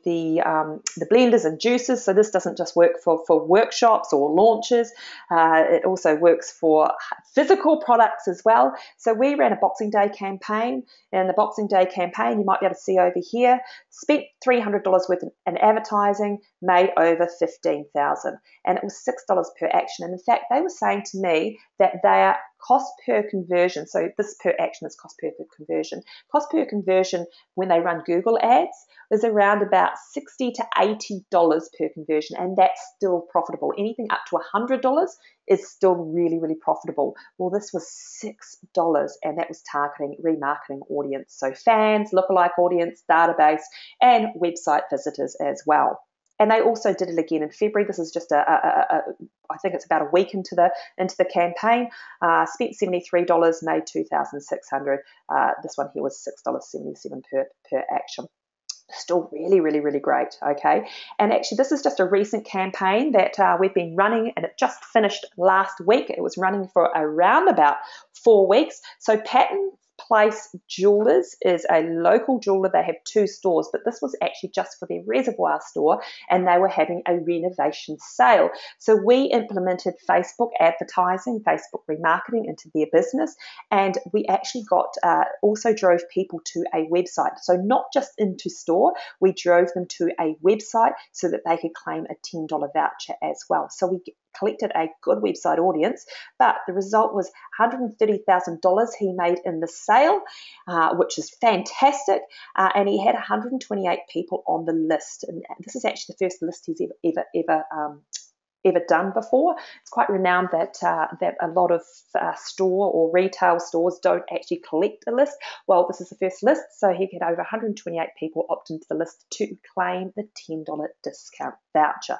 blenders and juices. So this doesn't just work for workshops or launches. It also works for physical products as well. So we ran a Boxing Day campaign. And the Boxing Day campaign, you might be able to see over here, spent $300 worth in advertising, made over $15,000. And it was $6 per action. And in fact, they were saying to me that their cost per conversion, so this per action is cost per conversion. Cost per conversion when they run Google ads is around about $60 to $80 per conversion, and that's still profitable. Anything up to $100 is still really, really profitable. Well, this was $6, and that was targeting remarketing audience, so fans, lookalike audience, database, and website visitors as well. And they also did it again in February. This is just I think it's about a week into the campaign. Spent $73, made $2,600. This one here was $6.77 per action. Still really, really, really great, okay? And actually, this is just a recent campaign that we've been running, and it just finished last week. It was running for around about 4 weeks. So Pattern Place Jewelers is a local jeweler. They have 2 stores, but this was actually just for their Reservoir store, and they were having a renovation sale. So we implemented Facebook advertising, Facebook remarketing into their business, and we actually also drove people to a website. So not just into store, we drove them to a website so that they could claim a $10 voucher as well. So we collected a good website audience, but the result was $130,000 he made in the sale, which is fantastic, and he had 128 people on the list, and this is actually the first list he's ever done before. It's quite renowned that a lot of store or retail stores don't actually collect a list. Well, this is the first list, so he had over 128 people opt into the list to claim the $10 discount voucher,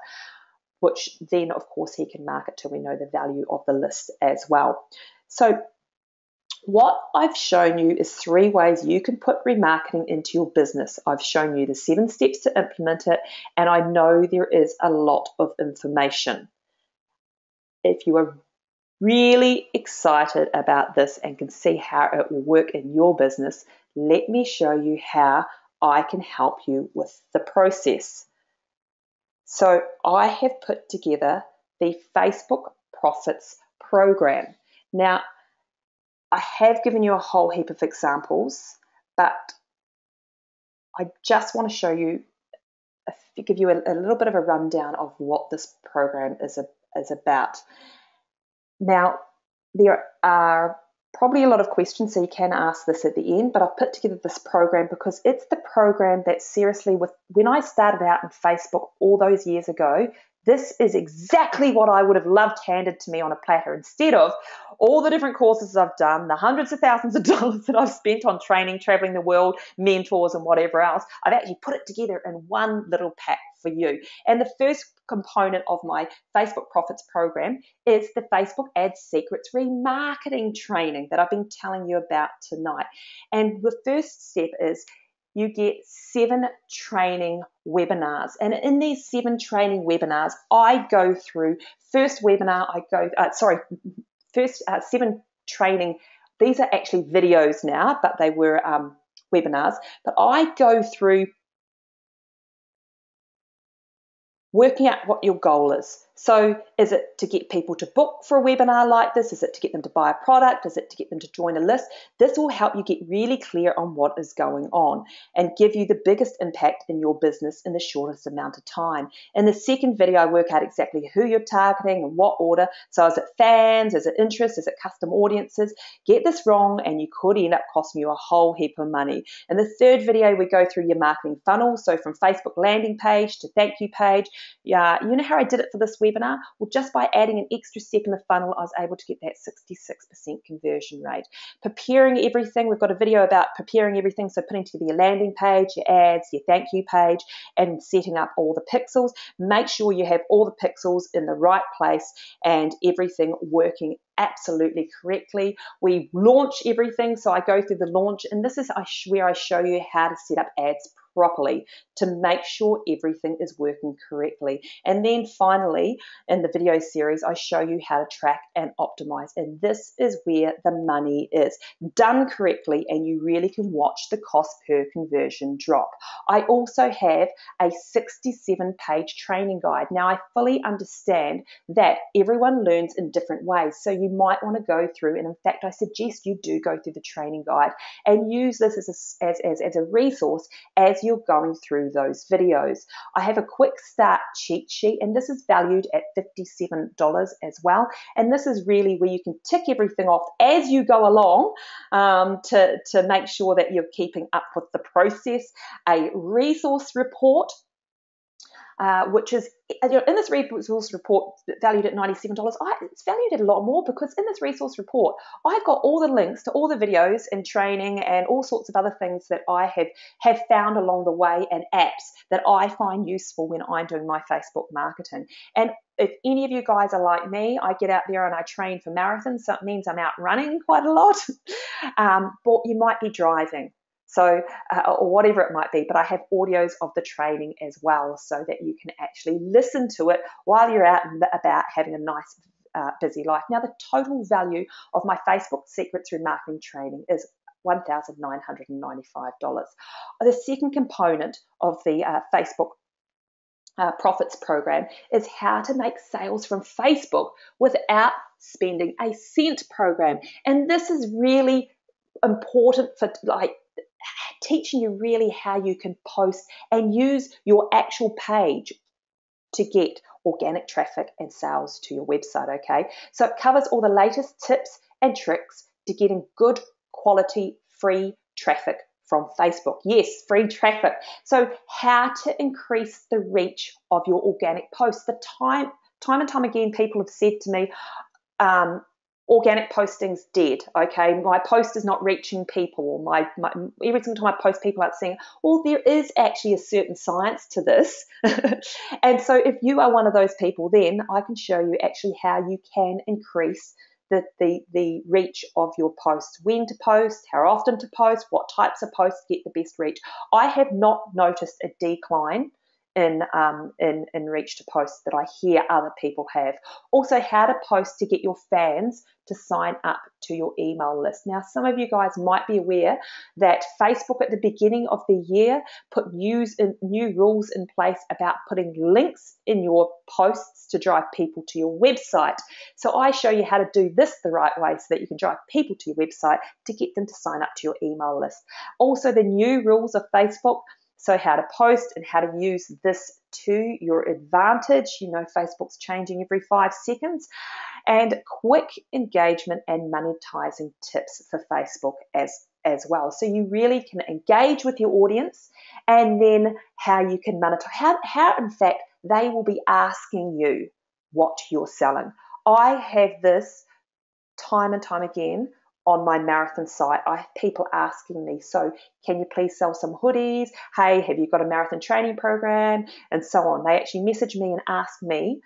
which then, of course, he can market to. We know the value of the list as well. So What I've shown you is 3 ways you can put remarketing into your business. I've shown you the 7 steps to implement it, and I know there is a lot of information. If you are really excited about this and can see how it will work in your business, let me show you how I can help you with the process. So I have put together the Facebook Profits Program. Now, I have given you a whole heap of examples, but I just want to show you, give you a little bit of a rundown of what this program is about. Now, there are probably a lot of questions, so you can ask this at the end, but I've put together this program because it's the program that seriously, when I started out in Facebook all those years ago, this is exactly what I would have loved handed to me on a platter instead of all the different courses I've done, the hundreds of thousands of dollars that I've spent on training, traveling the world, mentors, and whatever else. I've actually put it together in one little pack for you. And the first component of my Facebook Profits program is the Facebook Ads Secrets Remarketing training that I've been telling you about tonight. And the first step is you get 7 training webinars. And in these 7 training webinars, I go through, first 7 training. These are actually videos now, but they were webinars. But I go through working out what your goal is. So is it to get people to book for a webinar like this? Is it to get them to buy a product? Is it to get them to join a list? This will help you get really clear on what is going on and give you the biggest impact in your business in the shortest amount of time. In the second video, I work out exactly who you're targeting and what order. So is it fans? Is it interest? Is it custom audiences? Get this wrong and you could end up costing you a whole heap of money. In the third video, we go through your marketing funnel. So from Facebook landing page to thank you page. Yeah, you know how I did it for this webinar? Well, just by adding an extra step in the funnel, I was able to get that 66% conversion rate. Preparing everything, we've got a video about preparing everything, so putting together your landing page, your ads, your thank you page, and setting up all the pixels. Make sure you have all the pixels in the right place and everything working absolutely correctly. We launch everything, so I go through the launch, and this is where I show you how to set up ads properly to make sure everything is working correctly. And then finally, in the video series, I show you how to track and optimize. And this is where the money is. Done correctly, and you really can watch the cost per conversion drop. I also have a 67-page training guide. Now, I fully understand that everyone learns in different ways. So you might want to go through, and in fact, I suggest you do go through the training guide and use this as a resource as you're going through those videos. I have a quick start cheat sheet, and this is valued at $57 as well. And this is really where you can tick everything off as you go along to make sure that you're keeping up with the process. A resource report, which is in this resource report valued at $97. It's valued at a lot more because in this resource report, I've got all the links to all the videos and training and all sorts of other things that I have found along the way and apps that I find useful when I'm doing my Facebook marketing. And if any of you guys are like me, I get out there and I train for marathons, so it means I'm out running quite a lot. But you might be driving. So, or whatever it might be, but I have audios of the training as well so that you can actually listen to it while you're out and about having a nice, busy life. Now, the total value of my Facebook Secrets Remarketing training is $1,995. The second component of the Facebook Profits program is how to make sales from Facebook without spending a cent program. And this is really important for teaching you really how you can post and use your actual page to get organic traffic and sales to your website, okay? So it covers all the latest tips and tricks to getting good quality free traffic from Facebook. Yes, free traffic. So how to increase the reach of your organic posts. Time and time again, people have said to me, organic posting's dead, okay? My post is not reaching people. Every single time I post, people aren't seeing, well, there is actually a certain science to this. And so if you are one of those people, then I can show you actually how you can increase the reach of your posts, when to post, how often to post, what types of posts get the best reach. I have not noticed a decline in reach to posts that I hear other people have. Also, how to post to get your fans to sign up to your email list. Now, some of you guys might be aware that Facebook at the beginning of the year put new rules in place about putting links in your posts to drive people to your website. So I show you how to do this the right way so that you can drive people to your website to get them to sign up to your email list. Also, the new rules of Facebook, so how to post and how to use this to your advantage. You know, Facebook's changing every 5 seconds. And quick engagement and monetizing tips for Facebook as well. So you really can engage with your audience, and then how you can monetize. How in fact, they will be asking you what you're selling. I have this time and time again on my marathon site. I have people asking me, so can you please sell some hoodies? Hey, have you got a marathon training program? And so on. They actually message me and ask me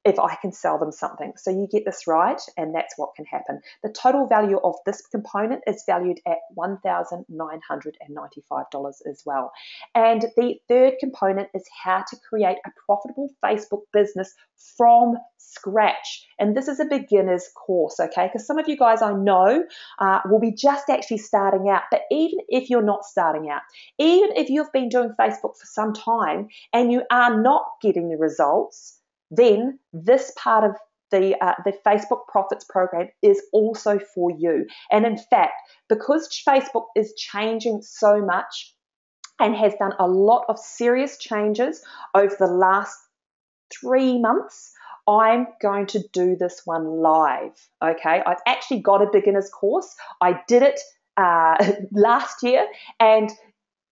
if I can sell them something. So you get this right, and that's what can happen. The total value of this component is valued at $1,995 as well. And the third component is how to create a profitable Facebook business from scratch. And this is a beginner's course, okay? Because some of you guys I know will be just actually starting out. But even if you're not starting out, even if you've been doing Facebook for some time and you are not getting the results, then this part of the Facebook Profits program is also for you. And in fact, because Facebook is changing so much and has done a lot of serious changes over the last 3 months, I'm going to do this one live, okay? I've actually got a beginner's course. I did it last year, and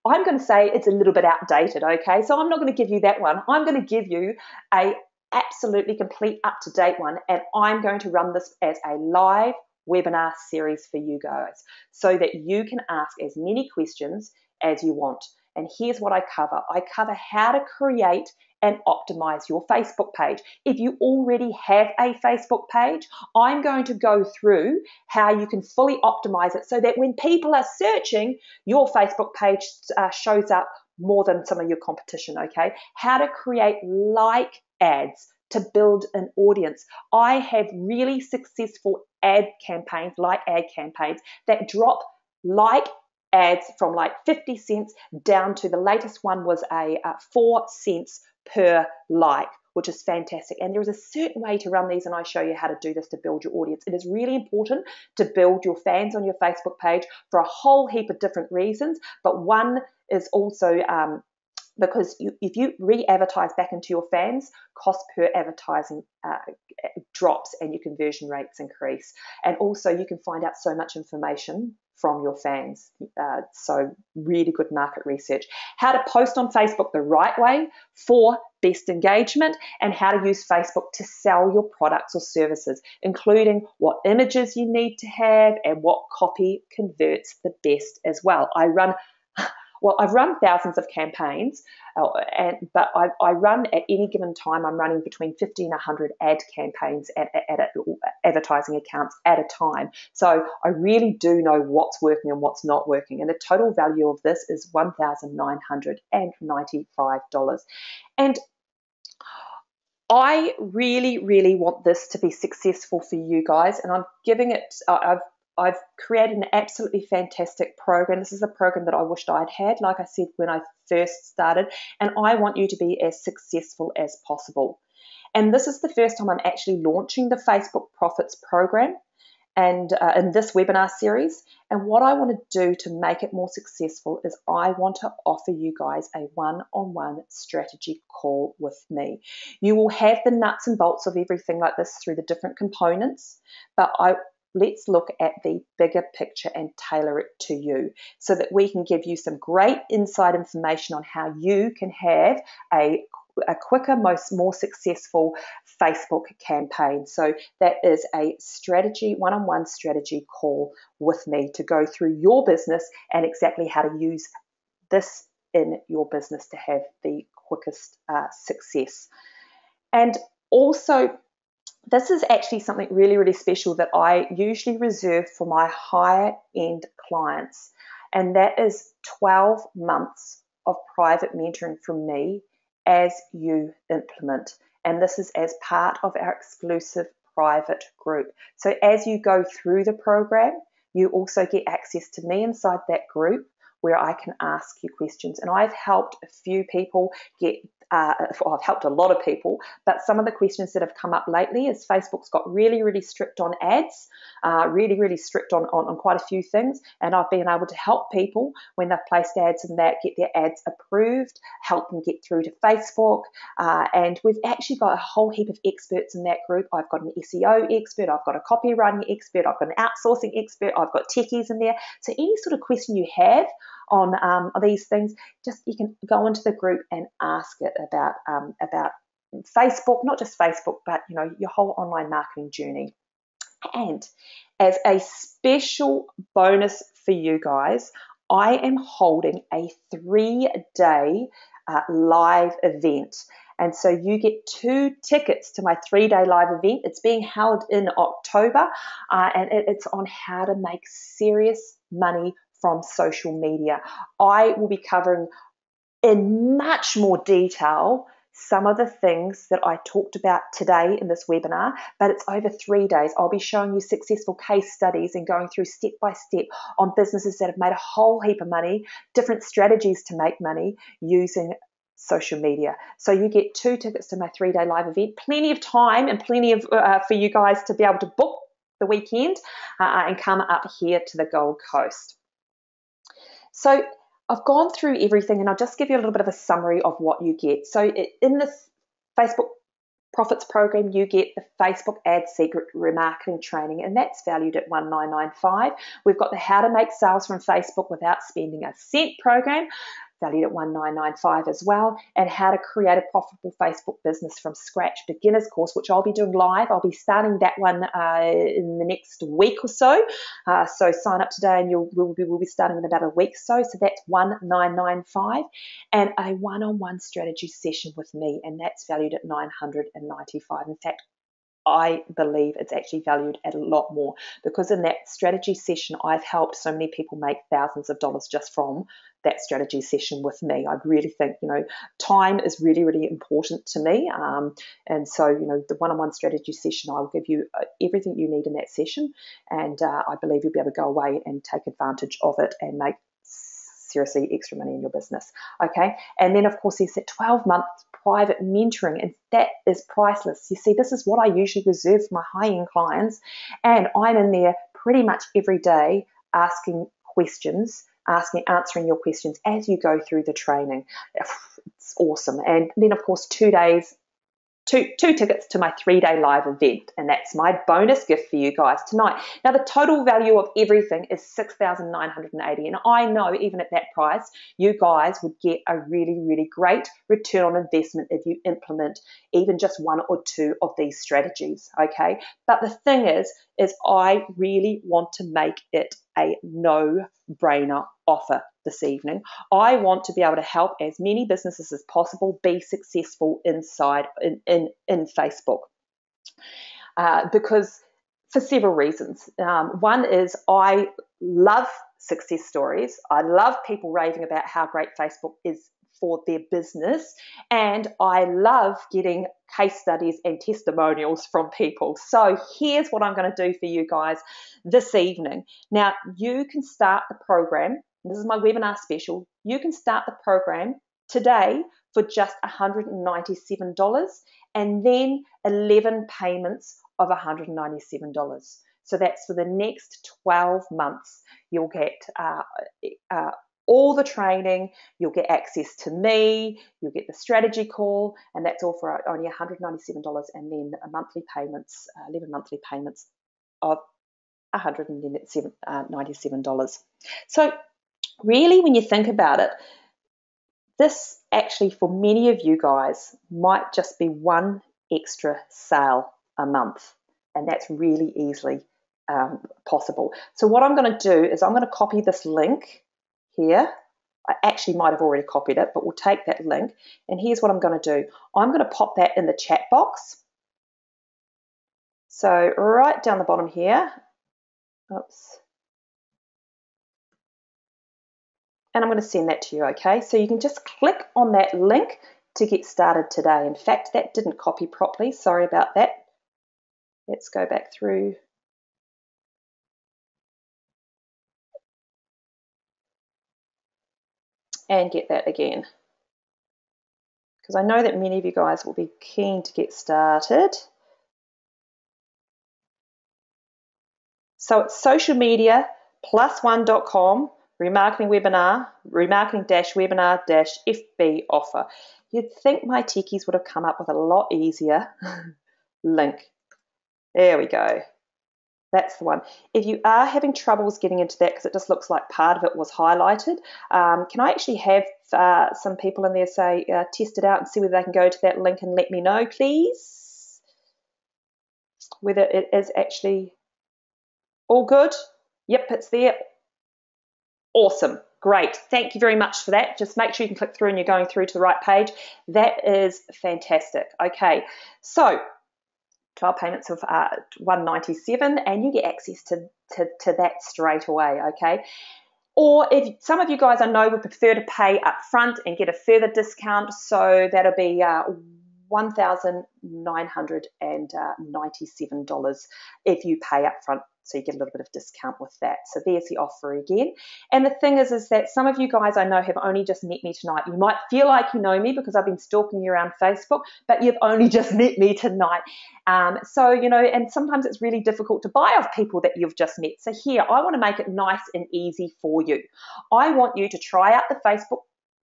I'm going to say it's a little bit outdated, okay? So I'm not going to give you that one. I'm going to give you a absolutely complete up-to-date one, and I'm going to run this as a live webinar series for you guys so that you can ask as many questions as you want. And here's what I cover. I cover how to create and optimize your Facebook page. If you already have a Facebook page, I'm going to go through how you can fully optimize it so that when people are searching, your Facebook page shows up more than some of your competition, okay? How to create like ads to build an audience. I have really successful ad campaigns, like ad campaigns, that drop like ads from like 50 cents down to the latest one was a 4 cents per like, which is fantastic. And there is a certain way to run these, and I show you how to do this to build your audience. It is really important to build your fans on your Facebook page for a whole heap of different reasons, but one is also because if you re-advertise back into your fans, cost per advertising drops and your conversion rates increase. And also you can find out so much information from your fans. So really good market research. How to post on Facebook the right way for best engagement, and how to use Facebook to sell your products or services, including what images you need to have and what copy converts the best as well. I've run thousands of campaigns, but I run at any given time, I'm running between 50 and 100 ad campaigns at advertising accounts at a time. So I really do know what's working and what's not working. And the total value of this is $1,995. And I really, really want this to be successful for you guys, and I'm giving it, I've created an absolutely fantastic program. This is a program that I wished I'd had, like I said, when I first started, and I want you to be as successful as possible. And this is the first time I'm actually launching the Facebook Profits program and in this webinar series. And what I want to do to make it more successful is I want to offer you guys a one-on-one strategy call with me. You will have the nuts and bolts of everything like this through the different components, but let's look at the bigger picture and tailor it to you so that we can give you some great inside information on how you can have a quicker, more successful Facebook campaign. So that is a strategy, one-on-one strategy call with me to go through your business and exactly how to use this in your business to have the quickest success. And also, this is actually something really, really special that I usually reserve for my higher end clients. And that is 12 months of private mentoring from me as you implement. And this is as part of our exclusive private group. So as you go through the program, you also get access to me inside that group where I can ask you questions. And I've helped a few people get I've helped a lot of people, but some of the questions that have come up lately is Facebook's got really, really strict on ads, really, really strict on quite a few things, and I've been able to help people when they've placed ads and that get their ads approved, help them get through to Facebook, and we've actually got a whole heap of experts in that group. I've got an SEO expert, I've got a copywriting expert, I've got an outsourcing expert, I've got techies in there. So any sort of question you have on these things, just you can go into the group and ask it about Facebook, not just Facebook, but your whole online marketing journey. And as a special bonus for you guys, I am holding a 3-day live event. And so you get 2 tickets to my 3-day live event. It's being held in October, and it's on how to make serious money from social media. I will be covering in much more detail some of the things that I talked about today in this webinar, but it's over 3 days. I'll be showing you successful case studies and going through step by step on businesses that have made a whole heap of money, different strategies to make money using social media. So you get 2 tickets to my 3-day live event, plenty of time and plenty of for you guys to be able to book the weekend and come up here to the Gold Coast. So I've gone through everything, and I'll just give you a little bit of a summary of what you get. So in this Facebook Profits program, you get the Facebook Ad Secret Remarketing training, and that's valued at $1995. We've got the How to Make Sales from Facebook Without Spending a Cent program, valued at $1995 as well, and How to Create a Profitable Facebook Business from Scratch beginners course, which I'll be doing live. I'll be starting that one in the next week or so. So sign up today, and we'll be starting in about a week or so. So that's $1995, and a one-on-one strategy session with me, and that's valued at $995. In fact, I believe it's actually valued at a lot more, because in that strategy session, I've helped so many people make thousands of dollars just from that strategy session with me. I really think, time is really, really important to me. And so, the one-on-one strategy session, I'll give you everything you need in that session. And I believe you'll be able to go away and take advantage of it and make seriously extra money in your business. Okay. And then, of course, there's that 12-month private mentoring, and that is priceless. You see, this is what I usually reserve for my high-end clients, and I'm in there pretty much every day asking questions, answering your questions as you go through the training. It's awesome. And then, of course, 2 days, two tickets to my 3-day live event, and that's my bonus gift for you guys tonight. Now, the total value of everything is $6,980, and I know even at that price, you guys would get a really, really great return on investment if you implement even just 1 or 2 of these strategies, okay? But the thing is I really want to make it a no-brainer offer this evening. I want to be able to help as many businesses as possible be successful inside in Facebook, because for several reasons. One is I love success stories. I love people raving about how great Facebook is for their business, and I love getting case studies and testimonials from people. So here's what I'm going to do for you guys this evening. Now, you can start the program. This is my webinar special. You can start the program today for just $197, and then 11 payments of $197. So that's for the next 12 months. You'll get all the training, you'll get access to me, you'll get the strategy call, and that's all for only $197, and then 11 monthly payments of $197. So really, when you think about it, this actually for many of you guys might just be one extra sale a month, and that's really easily possible. So what I'm going to do is I'm going to copy this link here. I actually might have already copied it, but we'll take that link, and here's what I'm going to do. I'm going to pop that in the chat box, So right down the bottom here, oops, and I'm going to send that to you, okay? So you can just click on that link to get started today. In fact, that didn't copy properly. Sorry about that. Let's go back through. And get that again. Because I know that many of you guys will be keen to get started. So it's socialmedia+1.com, remarketing webinar, remarketing-webinar-FB offer. You'd think my techies would have come up with a lot easier link. There we go. That's the one. If you are having troubles getting into that because it just looks like part of it was highlighted, can I actually have some people in there say, test it out and see whether they can go to that link and let me know, please? Whether it is actually all good? Yep, it's there. Awesome. Great. Thank you very much for that. Just make sure you can click through and you're going through to the right page. That is fantastic. Okay, so 12 payments of $197 and you get access to that straight away, okay? Or if some of you guys I know would prefer to pay up front and get a further discount, so that'll be $1,997 if you pay up front. So you get a little bit of discount with that. So there's the offer again. And the thing is that some of you guys I know have only just met me tonight. You might feel like you know me because I've been stalking you around Facebook, but you've only just met me tonight. So, you know, and sometimes it's really difficult to buy off people that you've just met. So here, I want to make it nice and easy for you. I want you to try out the Facebook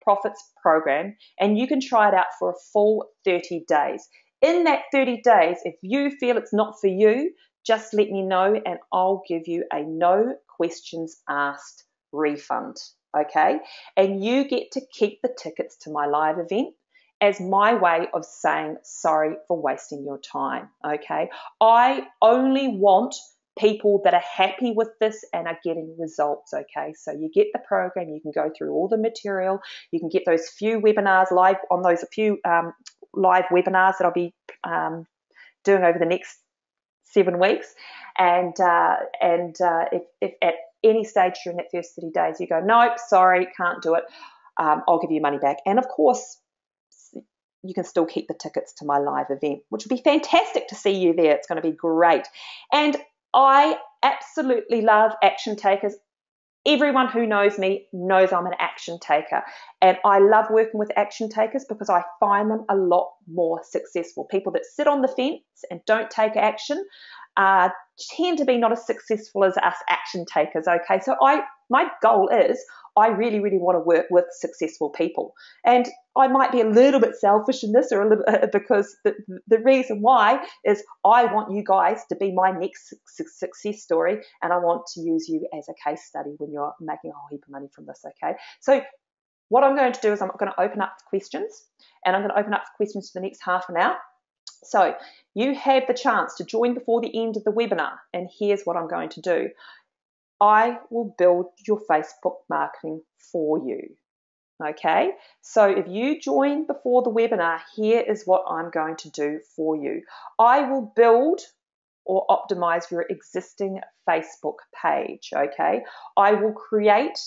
Profits program, and you can try it out for a full 30 days. In that 30 days, if you feel it's not for you, just let me know and I'll give you a no questions asked refund, okay? And you get to keep the tickets to my live event as my way of saying sorry for wasting your time, okay? I only want people that are happy with this and are getting results, okay? So you get the program, you can go through all the material, you can get those few webinars live on those few live webinars that I'll be doing over the next 7 weeks, and if at any stage during that first 30 days you go, nope, sorry, can't do it, I'll give you money back. And of course, you can still keep the tickets to my live event, which would be fantastic to see you there. It's going to be great. And I absolutely love action takers. Everyone who knows me knows I'm an action taker, and I love working with action takers because I find them a lot more successful. People that sit on the fence and don't take action tend to be not as successful as us action takers, okay? So my goal is I really, really want to work with successful people. And I might be a little bit selfish in this, or a little because the reason why is I want you guys to be my next success story, and I want to use you as a case study when you're making a whole heap of money from this, okay? So what I'm going to do is I'm going to open up questions, and I'm going to open up questions for the next half an hour. So you have the chance to join before the end of the webinar, and here's what I'm going to do. I will build your Facebook marketing for you. Okay, so if you join before the webinar, here is what I'm going to do for you. I will build or optimize your existing Facebook page. Okay, I will create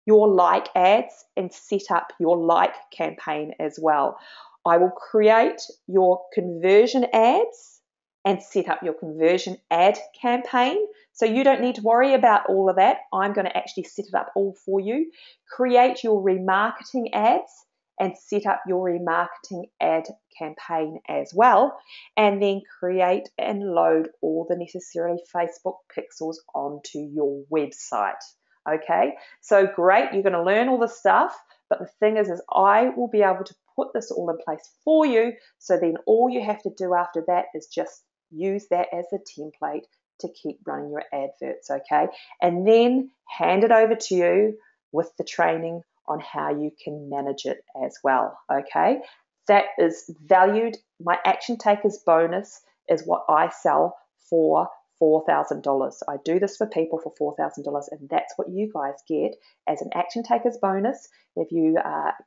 your like ads and set up your like campaign as well. I will create your conversion ads and set up your conversion ad campaign. So you don't need to worry about all of that. I'm going to actually set it up all for you. Create your remarketing ads and set up your remarketing ad campaign as well. And then create and load all the necessary Facebook pixels onto your website. Okay, so great, you're going to learn all this stuff, but the thing is I will be able to put this all in place for you, so then all you have to do after that is just use that as a template to keep running your adverts, okay? And then hand it over to you with the training on how you can manage it as well, okay? That is valued. My Action Takers bonus is what I sell for $4,000. I do this for people for $4,000, and that's what you guys get as an Action Takers bonus if you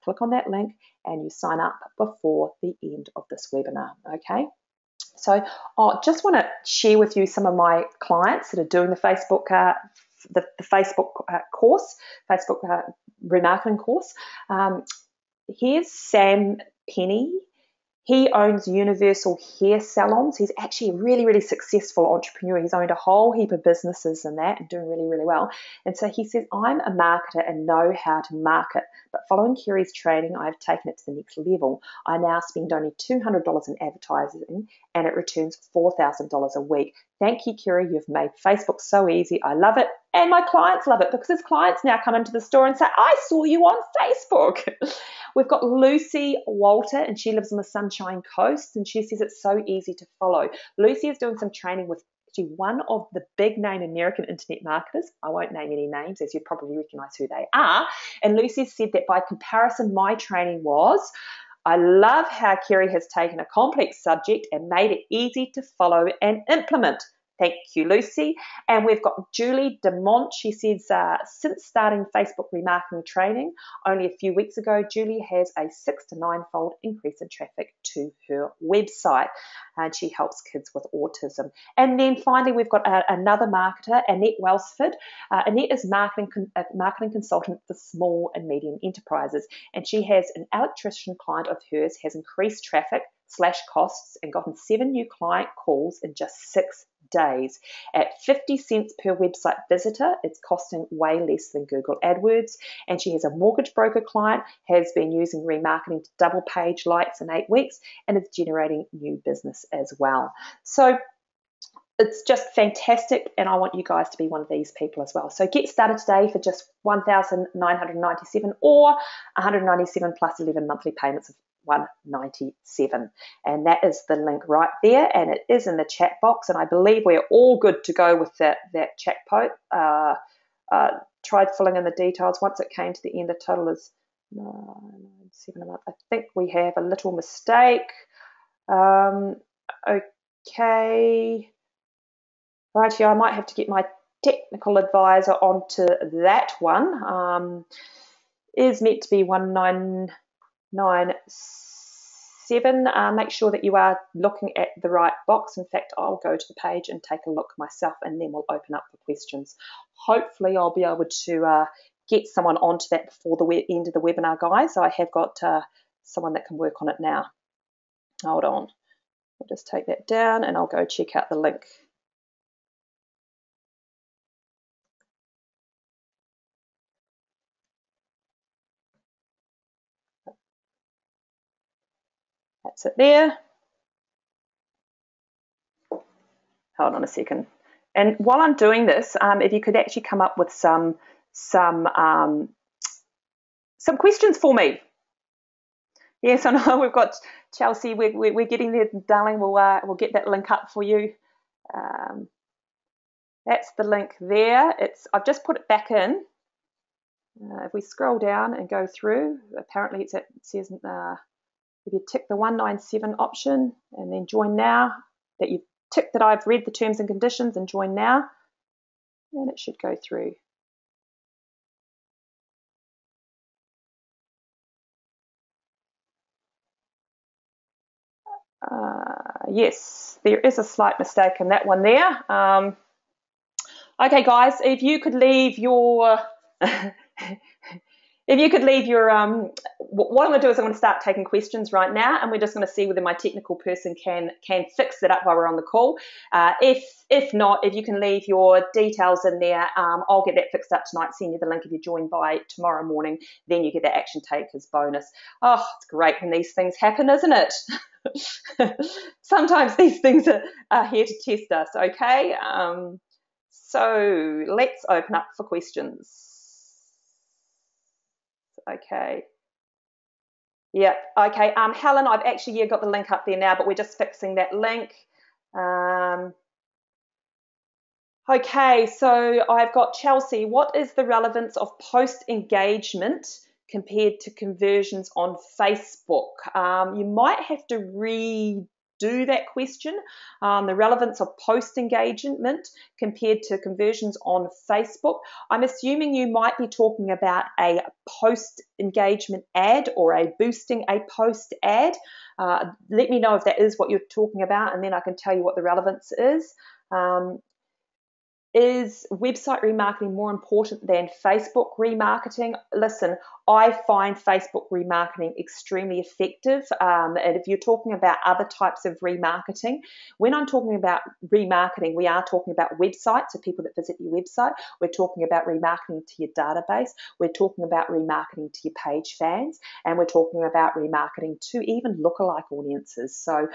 click on that link and you sign up before the end of this webinar, okay? So I just want to share with you some of my clients that are doing the Facebook Facebook course, Facebook remarketing course. Here's Sam Penny. He owns Universal Hair Salons. He's actually a really, really successful entrepreneur. He's owned a whole heap of businesses and that and doing really, really well. And so he says, I'm a marketer and know how to market. But following Kerry's training, I've taken it to the next level. I now spend only $200 in advertising and it returns $4,000 a week. Thank you, Kerry. You've made Facebook so easy. I love it. And my clients love it because his clients now come into the store and say, I saw you on Facebook. We've got Lucy Walter, and she lives on the Sunshine Coast, and she says it's so easy to follow. Lucy is doing some training with actually one of the big name American internet marketers. I won't name any names, as you'd probably recognize who they are. And Lucy said that by comparison, my training was, I love how Kerry has taken a complex subject and made it easy to follow and implement. Thank you, Lucy. And we've got Julie DeMont. She says, since starting Facebook remarketing training only a few weeks ago, Julie has a 6 to 9-fold increase in traffic to her website. And she helps kids with autism. And then finally, we've got another marketer, Annette Welsford. Annette is a marketing consultant for small and medium enterprises. And she has an electrician client of hers, has increased traffic / costs and gotten 7 new client calls in just 6 days. At 50 cents per website visitor, it's costing way less than Google AdWords. And she has a mortgage broker client, has been using remarketing to double page likes in 8 weeks, and is generating new business as well. So it's just fantastic, and I want you guys to be one of these people as well. So get started today for just $1,997 or $197 plus 11 monthly payments of $197, and that is the link right there, and it is in the chat box, and I believe we're all good to go with that chat post. Tried filling in the details. Once it came to the end, the total is 997 a month. I think we have a little mistake. Okay, right here, I might have to get my technical advisor onto that one. Is meant to be 1997. Make sure that you are looking at the right box. In fact, I'll go to the page and take a look myself, and then we'll open up for questions. Hopefully I'll be able to get someone onto that before the end of the webinar, guys. So I have got someone that can work on it now. Hold on. I'll just take that down and I'll go check out the link. That's it there. Hold on a second. And while I'm doing this, if you could actually come up with some questions for me. Yes, I know we've got Chelsea. We're getting there, darling. We'll get that link up for you. That's the link there. I've just put it back in. If we scroll down and go through, apparently it says if you tick the 197 option and then join now, that you've ticked that I've read the terms and conditions and join now, and it should go through. Yes, there is a slight mistake in that one there. Okay, guys, if you could leave your what I'm going to do is I'm going to start taking questions right now, and we're just going to see whether my technical person can fix it up while we're on the call. If not, if you can leave your details in there, I'll get that fixed up tonight, send you the link if you join by tomorrow morning, then you get the action takers bonus. Oh, it's great when these things happen, isn't it? Sometimes these things are here to test us, okay? So let's open up for questions. Okay. Yeah, okay. Helen, I've actually got the link up there now, but we're just fixing that link. Okay, so I've got Chelsea. What is the relevance of post engagement compared to conversions on Facebook? You might have to redo do that question. The relevance of post engagement compared to conversions on Facebook. I'm assuming you might be talking about a post engagement ad or a boosting a post ad. Let me know if that is what you're talking about, and then I can tell you what the relevance is. Is website remarketing more important than Facebook remarketing? Listen, I find Facebook remarketing extremely effective. And if you're talking about other types of remarketing, when I'm talking about remarketing, we are talking about websites, so people that visit your website. We're talking about remarketing to your database. We're talking about remarketing to your page fans. And we're talking about remarketing to even lookalike audiences. So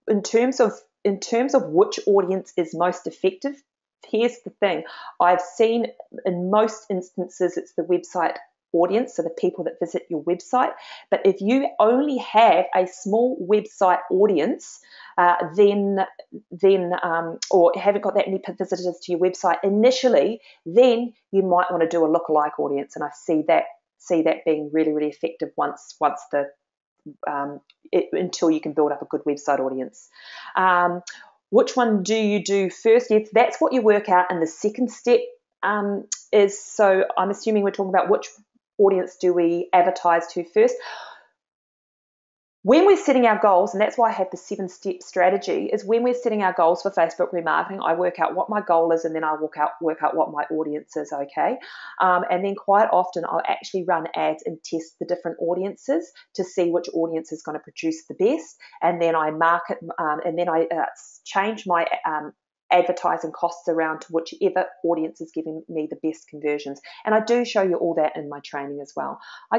in terms of which audience is most effective, here's the thing. I've seen in most instances it's the website audience, so the people that visit your website. But if you only have a small website audience, then or haven't got that many visitors to your website initially, then you might want to do a lookalike audience. And I see that being really, really effective once the until you can build up a good website audience. Which one do you do first? Yes, that's what you work out. And the second step is, so I'm assuming we're talking about which audience do we advertise to first. When we're setting our goals, and that's why I have the 7-step strategy, is when we're setting our goals for Facebook remarketing, I work out what my goal is, and then I work out what my audience is, okay? And then quite often I'll actually run ads and test the different audiences to see which audience is going to produce the best, and then I market, and then I change my advertising costs around to whichever audience is giving me the best conversions. And I do show you all that in my training as well. I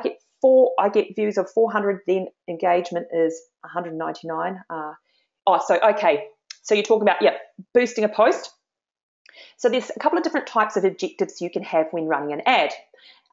get views of 400, then engagement is 199. So you're talking about, boosting a post. So there's a couple of different types of objectives you can have when running an ad.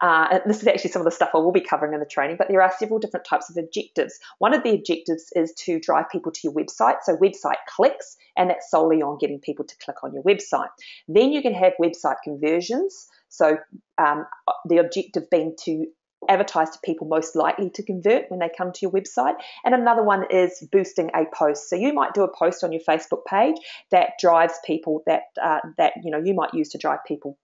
And this is actually some of the stuff I will be covering in the training, but there are several different types of objectives. One of the objectives is to drive people to your website, so website clicks, and that's solely on getting people to click on your website. Then you can have website conversions, so the objective being to advertise to people most likely to convert when they come to your website. And another one is boosting a post. So you might do a post on your Facebook page that drives people that you might use to drive people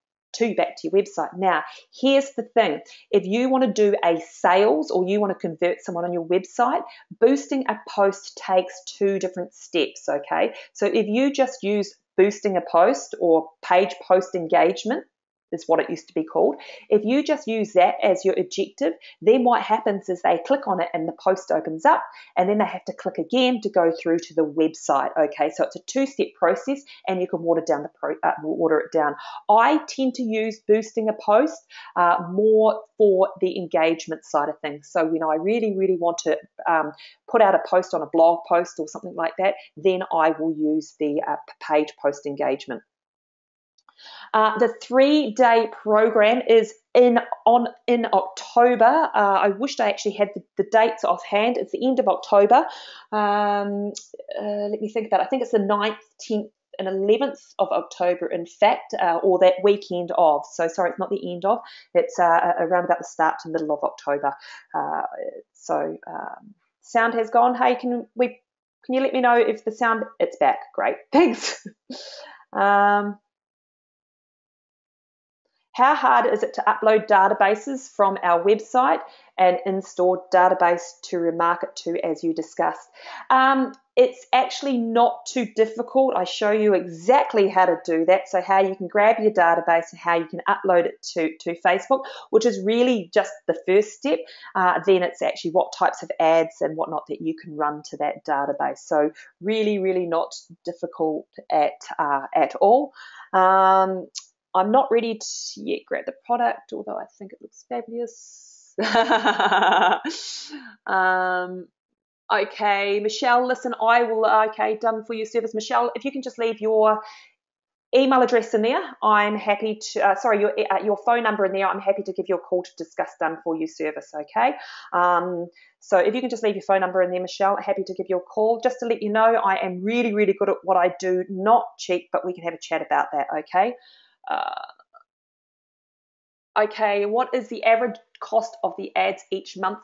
back to your website. Now, here's the thing. If you want to do a sales or you want to convert someone on your website, boosting a post takes 2 different steps, okay? So if you just use boosting a post or page post engagement, is what it used to be called. If you just use that as your objective, then what happens is they click on it and the post opens up, and then they have to click again to go through to the website. Okay, so it's a 2-step process, and you can water it down. I tend to use boosting a post more for the engagement side of things. So when I really, really want to put out a post on a blog post or something like that, then I will use the page post engagement. The 3-day program is in October. I wished I actually had the dates offhand. It's the end of October. Let me think about it. I think it's the 9th, 10th, and 11th of October, in fact, or that weekend of. So sorry, it's not the end of. It's around about the start to middle of October. Sound has gone. Hey, can you let me know if the sound? It's back. Great, thanks. How hard is it to upload databases from our website and in-store database to remarket to, as you discussed? It's actually not too difficult. I show you exactly how to do that. So how you can grab your database and how you can upload it to Facebook, which is really just the first step. Then it's actually what types of ads and whatnot that you can run to that database. So really, really not difficult at all. I'm not ready to yet grab the product, although I think it looks fabulous. Okay, Michelle, listen, I will, done for your service. Michelle, if you can just leave your email address in there, I'm happy to, your phone number in there, I'm happy to give you a call to discuss done for you service, okay? So if you can just leave your phone number in there, Michelle, happy to give you a call. Just to let you know, I am really, really good at what I do, not cheap, but we can have a chat about that, okay? Okay, what is the average cost of the ads each month?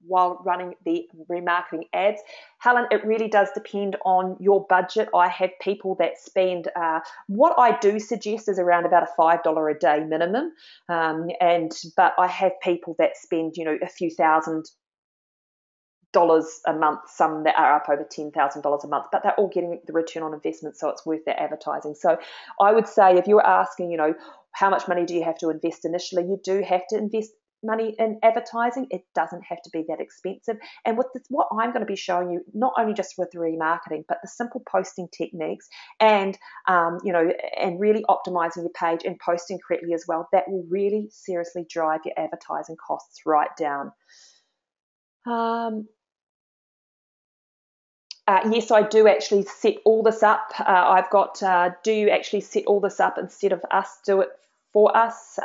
while running the remarketing ads. Helen, it really does depend on your budget. I have people that spend, what I do suggest is around about a $5 a day minimum. But I have people that spend, a few $1,000s a month, some that are up over $10,000 a month, but they're all getting the return on investment, so it's worth their advertising. So I would say if you're asking, how much money do you have to invest initially, you do have to invest money in advertising. It doesn't have to be that expensive. And with this, what I'm going to be showing you, not only just with the remarketing, but the simple posting techniques and, and really optimizing your page and posting correctly as well, that will really seriously drive your advertising costs right down. Yes, I do actually set all this up. I've got, do you actually set all this up instead of us do it for us?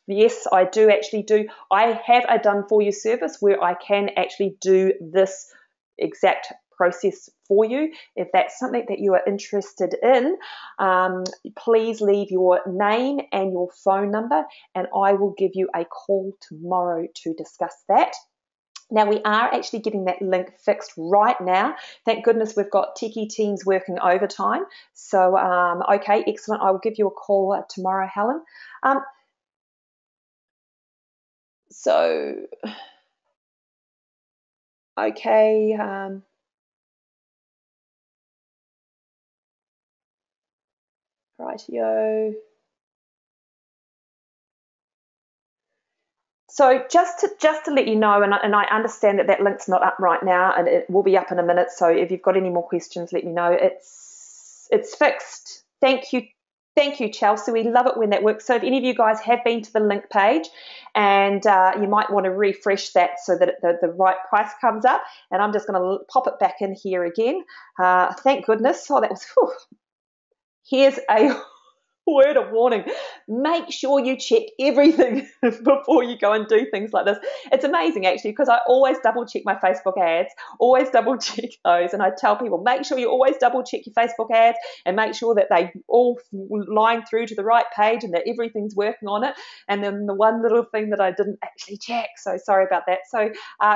Yes, I do actually do. I have a done for you service where I can actually do this exact process for you. If that's something that you are interested in, please leave your name and your phone number, and I will give you a call tomorrow to discuss that. Now, we are actually getting that link fixed right now. Thank goodness we've got techie teams working overtime. So, okay, excellent. I will give you a call tomorrow, Helen. Okay. Rightio. So just to let you know, and I understand that link's not up right now, and it will be up in a minute. So if you've got any more questions, let me know. It's fixed. Thank you, Chelsea. We love it when that works. So if any of you guys have been to the link page, and you might want to refresh that so that the right price comes up, and I'm just going to pop it back in here again. Thank goodness. Oh, that was. Whew. Here's a word of warning. Make sure you check everything before you go and do things like this. It's amazing actually, because I always double check my Facebook ads, always double check those, and I tell people make sure you always double check your Facebook ads and make sure that they all line through to the right page and that everything's working on it. And then the one little thing that I didn't actually check, so sorry about that. So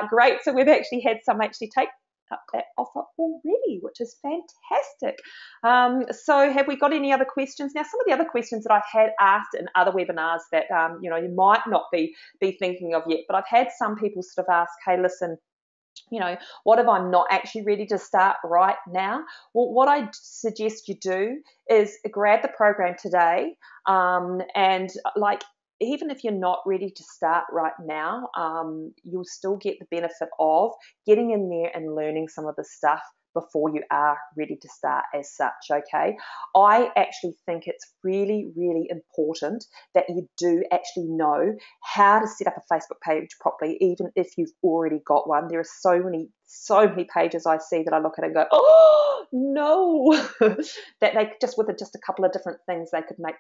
great. So we've actually had some actually take up that offer already, which is fantastic. So have we got any other questions? Now, some of the other questions that I've had asked in other webinars that you might not be thinking of yet, but I've had some people sort of ask, hey, listen, what if I'm not actually ready to start right now? Well, what I suggest you do is grab the program today, and even if you're not ready to start right now, you'll still get the benefit of getting in there and learning some of the stuff before you are ready to start as such, okay? I actually think it's really, really important that you do actually know how to set up a Facebook page properly, even if you've already got one. There are so many pages I see that I look at and go, oh no, that they just with just a couple of different things you could make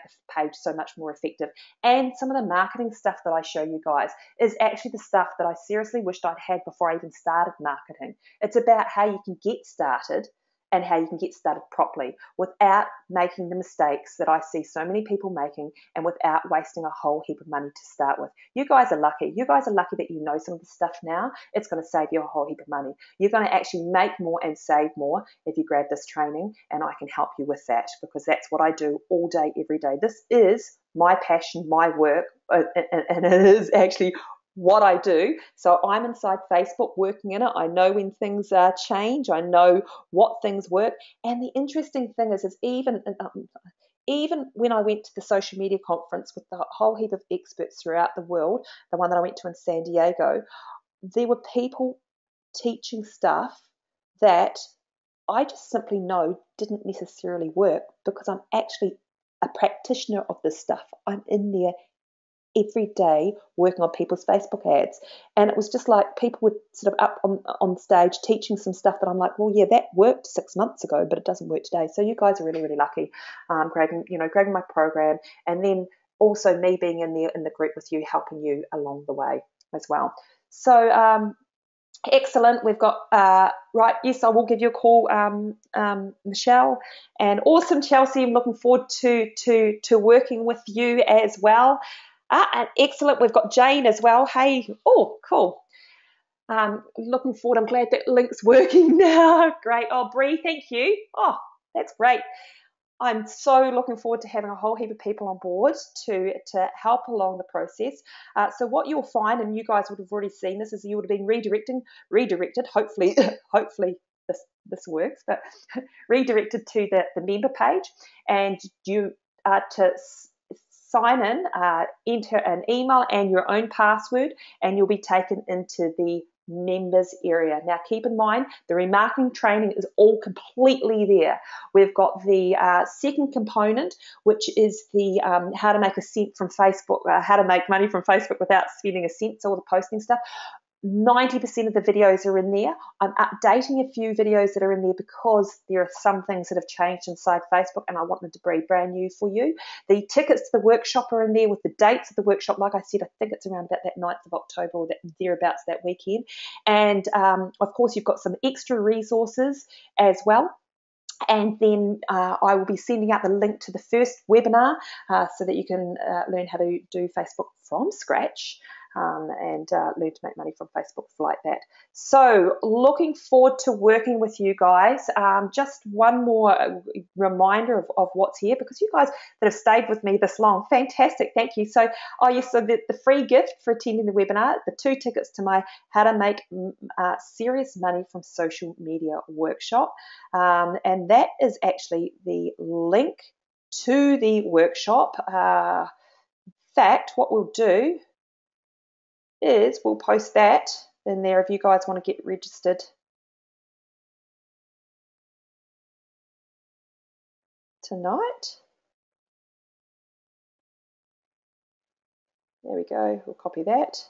the page so much more effective. And some of the marketing stuff that I show you guys is actually the stuff that I seriously wished I'd had before I even started marketing. It's about how you can get started and how you can get started properly without making the mistakes that I see so many people making and without wasting a whole heap of money to start with. You guys are lucky. You guys are lucky that you know some of the stuff now. It's going to save you a whole heap of money. You're going to actually make more and save more if you grab this training, and I can help you with that because that's what I do all day, every day. This is my passion, my work, and it is actually what I do. So I'm inside Facebook working in it. I know when things change. I know what things work. And the interesting thing is even when I went to the social media conference with the whole heap of experts throughout the world, the one that I went to in San Diego, there were people teaching stuff that I just simply know didn't necessarily work because I'm actually a practitioner of this stuff. I'm in there every day working on people's Facebook ads, and it was just like people were sort of up on stage teaching some stuff that I'm like, well, yeah, that worked 6 months ago, but it doesn't work today. So you guys are really, really lucky, grabbing my program, and then also me being in there in the group with you, helping you along the way as well. So excellent. We've got right. Yes, I will give you a call, Michelle, and awesome, Chelsea. I'm looking forward to working with you as well. And excellent. We've got Jane as well. Hey, oh, cool. Looking forward. I'm glad that link's working now. Great. Oh, Bree, thank you. Oh, that's great. I'm so looking forward to having a whole heap of people on board to help along the process. So what you'll find, and you guys would have already seen this, is you would have been redirected. Hopefully, hopefully this works, but redirected to the member page, and you are to sign in, enter an email and your own password, and you'll be taken into the members area. Now keep in mind the remarketing training is all completely there. We've got the second component, which is the how to make a cent from Facebook, how to make money from Facebook without spending a cent, so all the posting stuff. 90% of the videos are in there. I'm updating a few videos that are in there because there are some things that have changed inside Facebook and I want them to be brand new for you. The tickets to the workshop are in there with the dates of the workshop. Like I said, I think it's around about that 9th of October or thereabouts that weekend. And of course, you've got some extra resources as well. And then I will be sending out the link to the first webinar so that you can learn how to do Facebook from scratch. And learn to make money from Facebook like that. So looking forward to working with you guys. Just one more reminder of what's here, because you guys that have stayed with me this long, fantastic, thank you. So, so the free gift for attending the webinar, the 2 tickets to my How to Make Serious Money from Social Media workshop. And that is actually the link to the workshop. In fact, what we'll do is we'll post that in there if you guys want to get registered tonight. There we go. We'll copy that.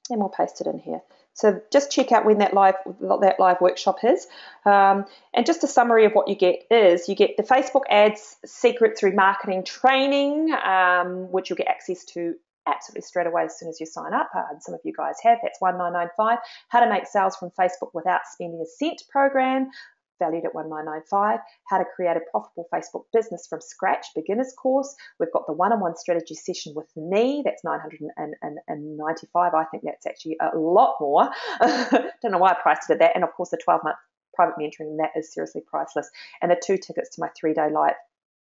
And we'll paste it in here. So just check out when that live workshop is. And just a summary of what you get is you get the Facebook Ads Secrets Remarketing Training, which you'll get access to absolutely straight away as soon as you sign up. And some of you guys have. That's $1995. How to make sales from Facebook without spending a cent program, valued at $1995. How to create a profitable Facebook business from scratch, beginner's course. We've got the one-on-one strategy session with me. That's $995. I think that's actually a lot more. Don't know why I priced it at that. And of course, the 12-month private mentoring, that is seriously priceless. And the 2 tickets to my 3-day live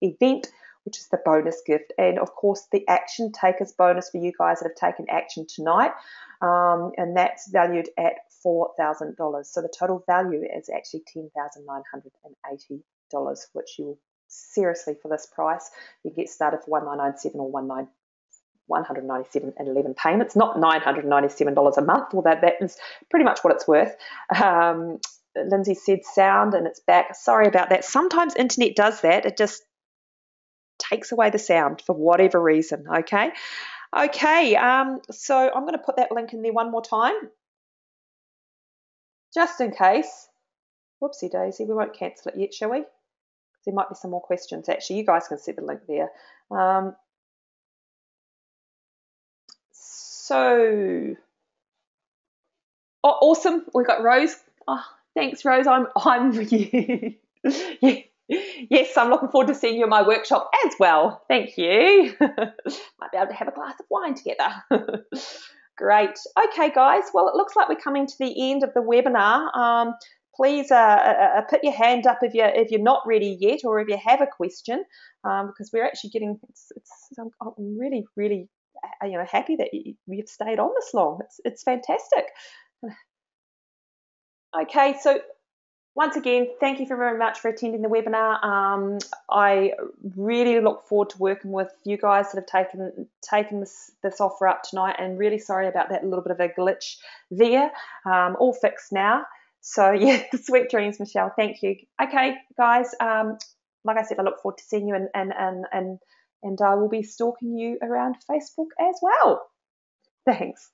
event, which is the bonus gift. And of course, the action takers bonus for you guys that have taken action tonight. And that's valued at $4,000. So the total value is actually $10,980, which you will seriously, for this price, you get started for $1997 or $197 and 11 payments, not $997 a month, although that is pretty much what it's worth. Lindsay said sound and it's back. Sorry about that. Sometimes internet does that. It just takes away the sound for whatever reason. Okay. So I'm going to put that link in there one more time, just in case. Whoopsie daisy, we won't cancel it yet, shall we? There might be some more questions. Actually, you guys can see the link there. Awesome. We've got Rose. Oh, thanks, Rose. I'm Yes, I'm looking forward to seeing you in my workshop as well. Thank you. Might be able to have a glass of wine together. Great. Okay, guys. Well, it looks like we're coming to the end of the webinar. Please put your hand up if you're not ready yet, or if you have a question, because we're actually getting. I'm really, really, happy that you've stayed on this long. It's fantastic. Okay, so once again, thank you very much for attending the webinar. I really look forward to working with you guys that have taken this offer up tonight, and really sorry about that little bit of a glitch there. All fixed now. So yeah, sweet dreams, Michelle. Thank you. Okay, guys. Like I said, I look forward to seeing you, and I will be stalking you around Facebook as well. Thanks.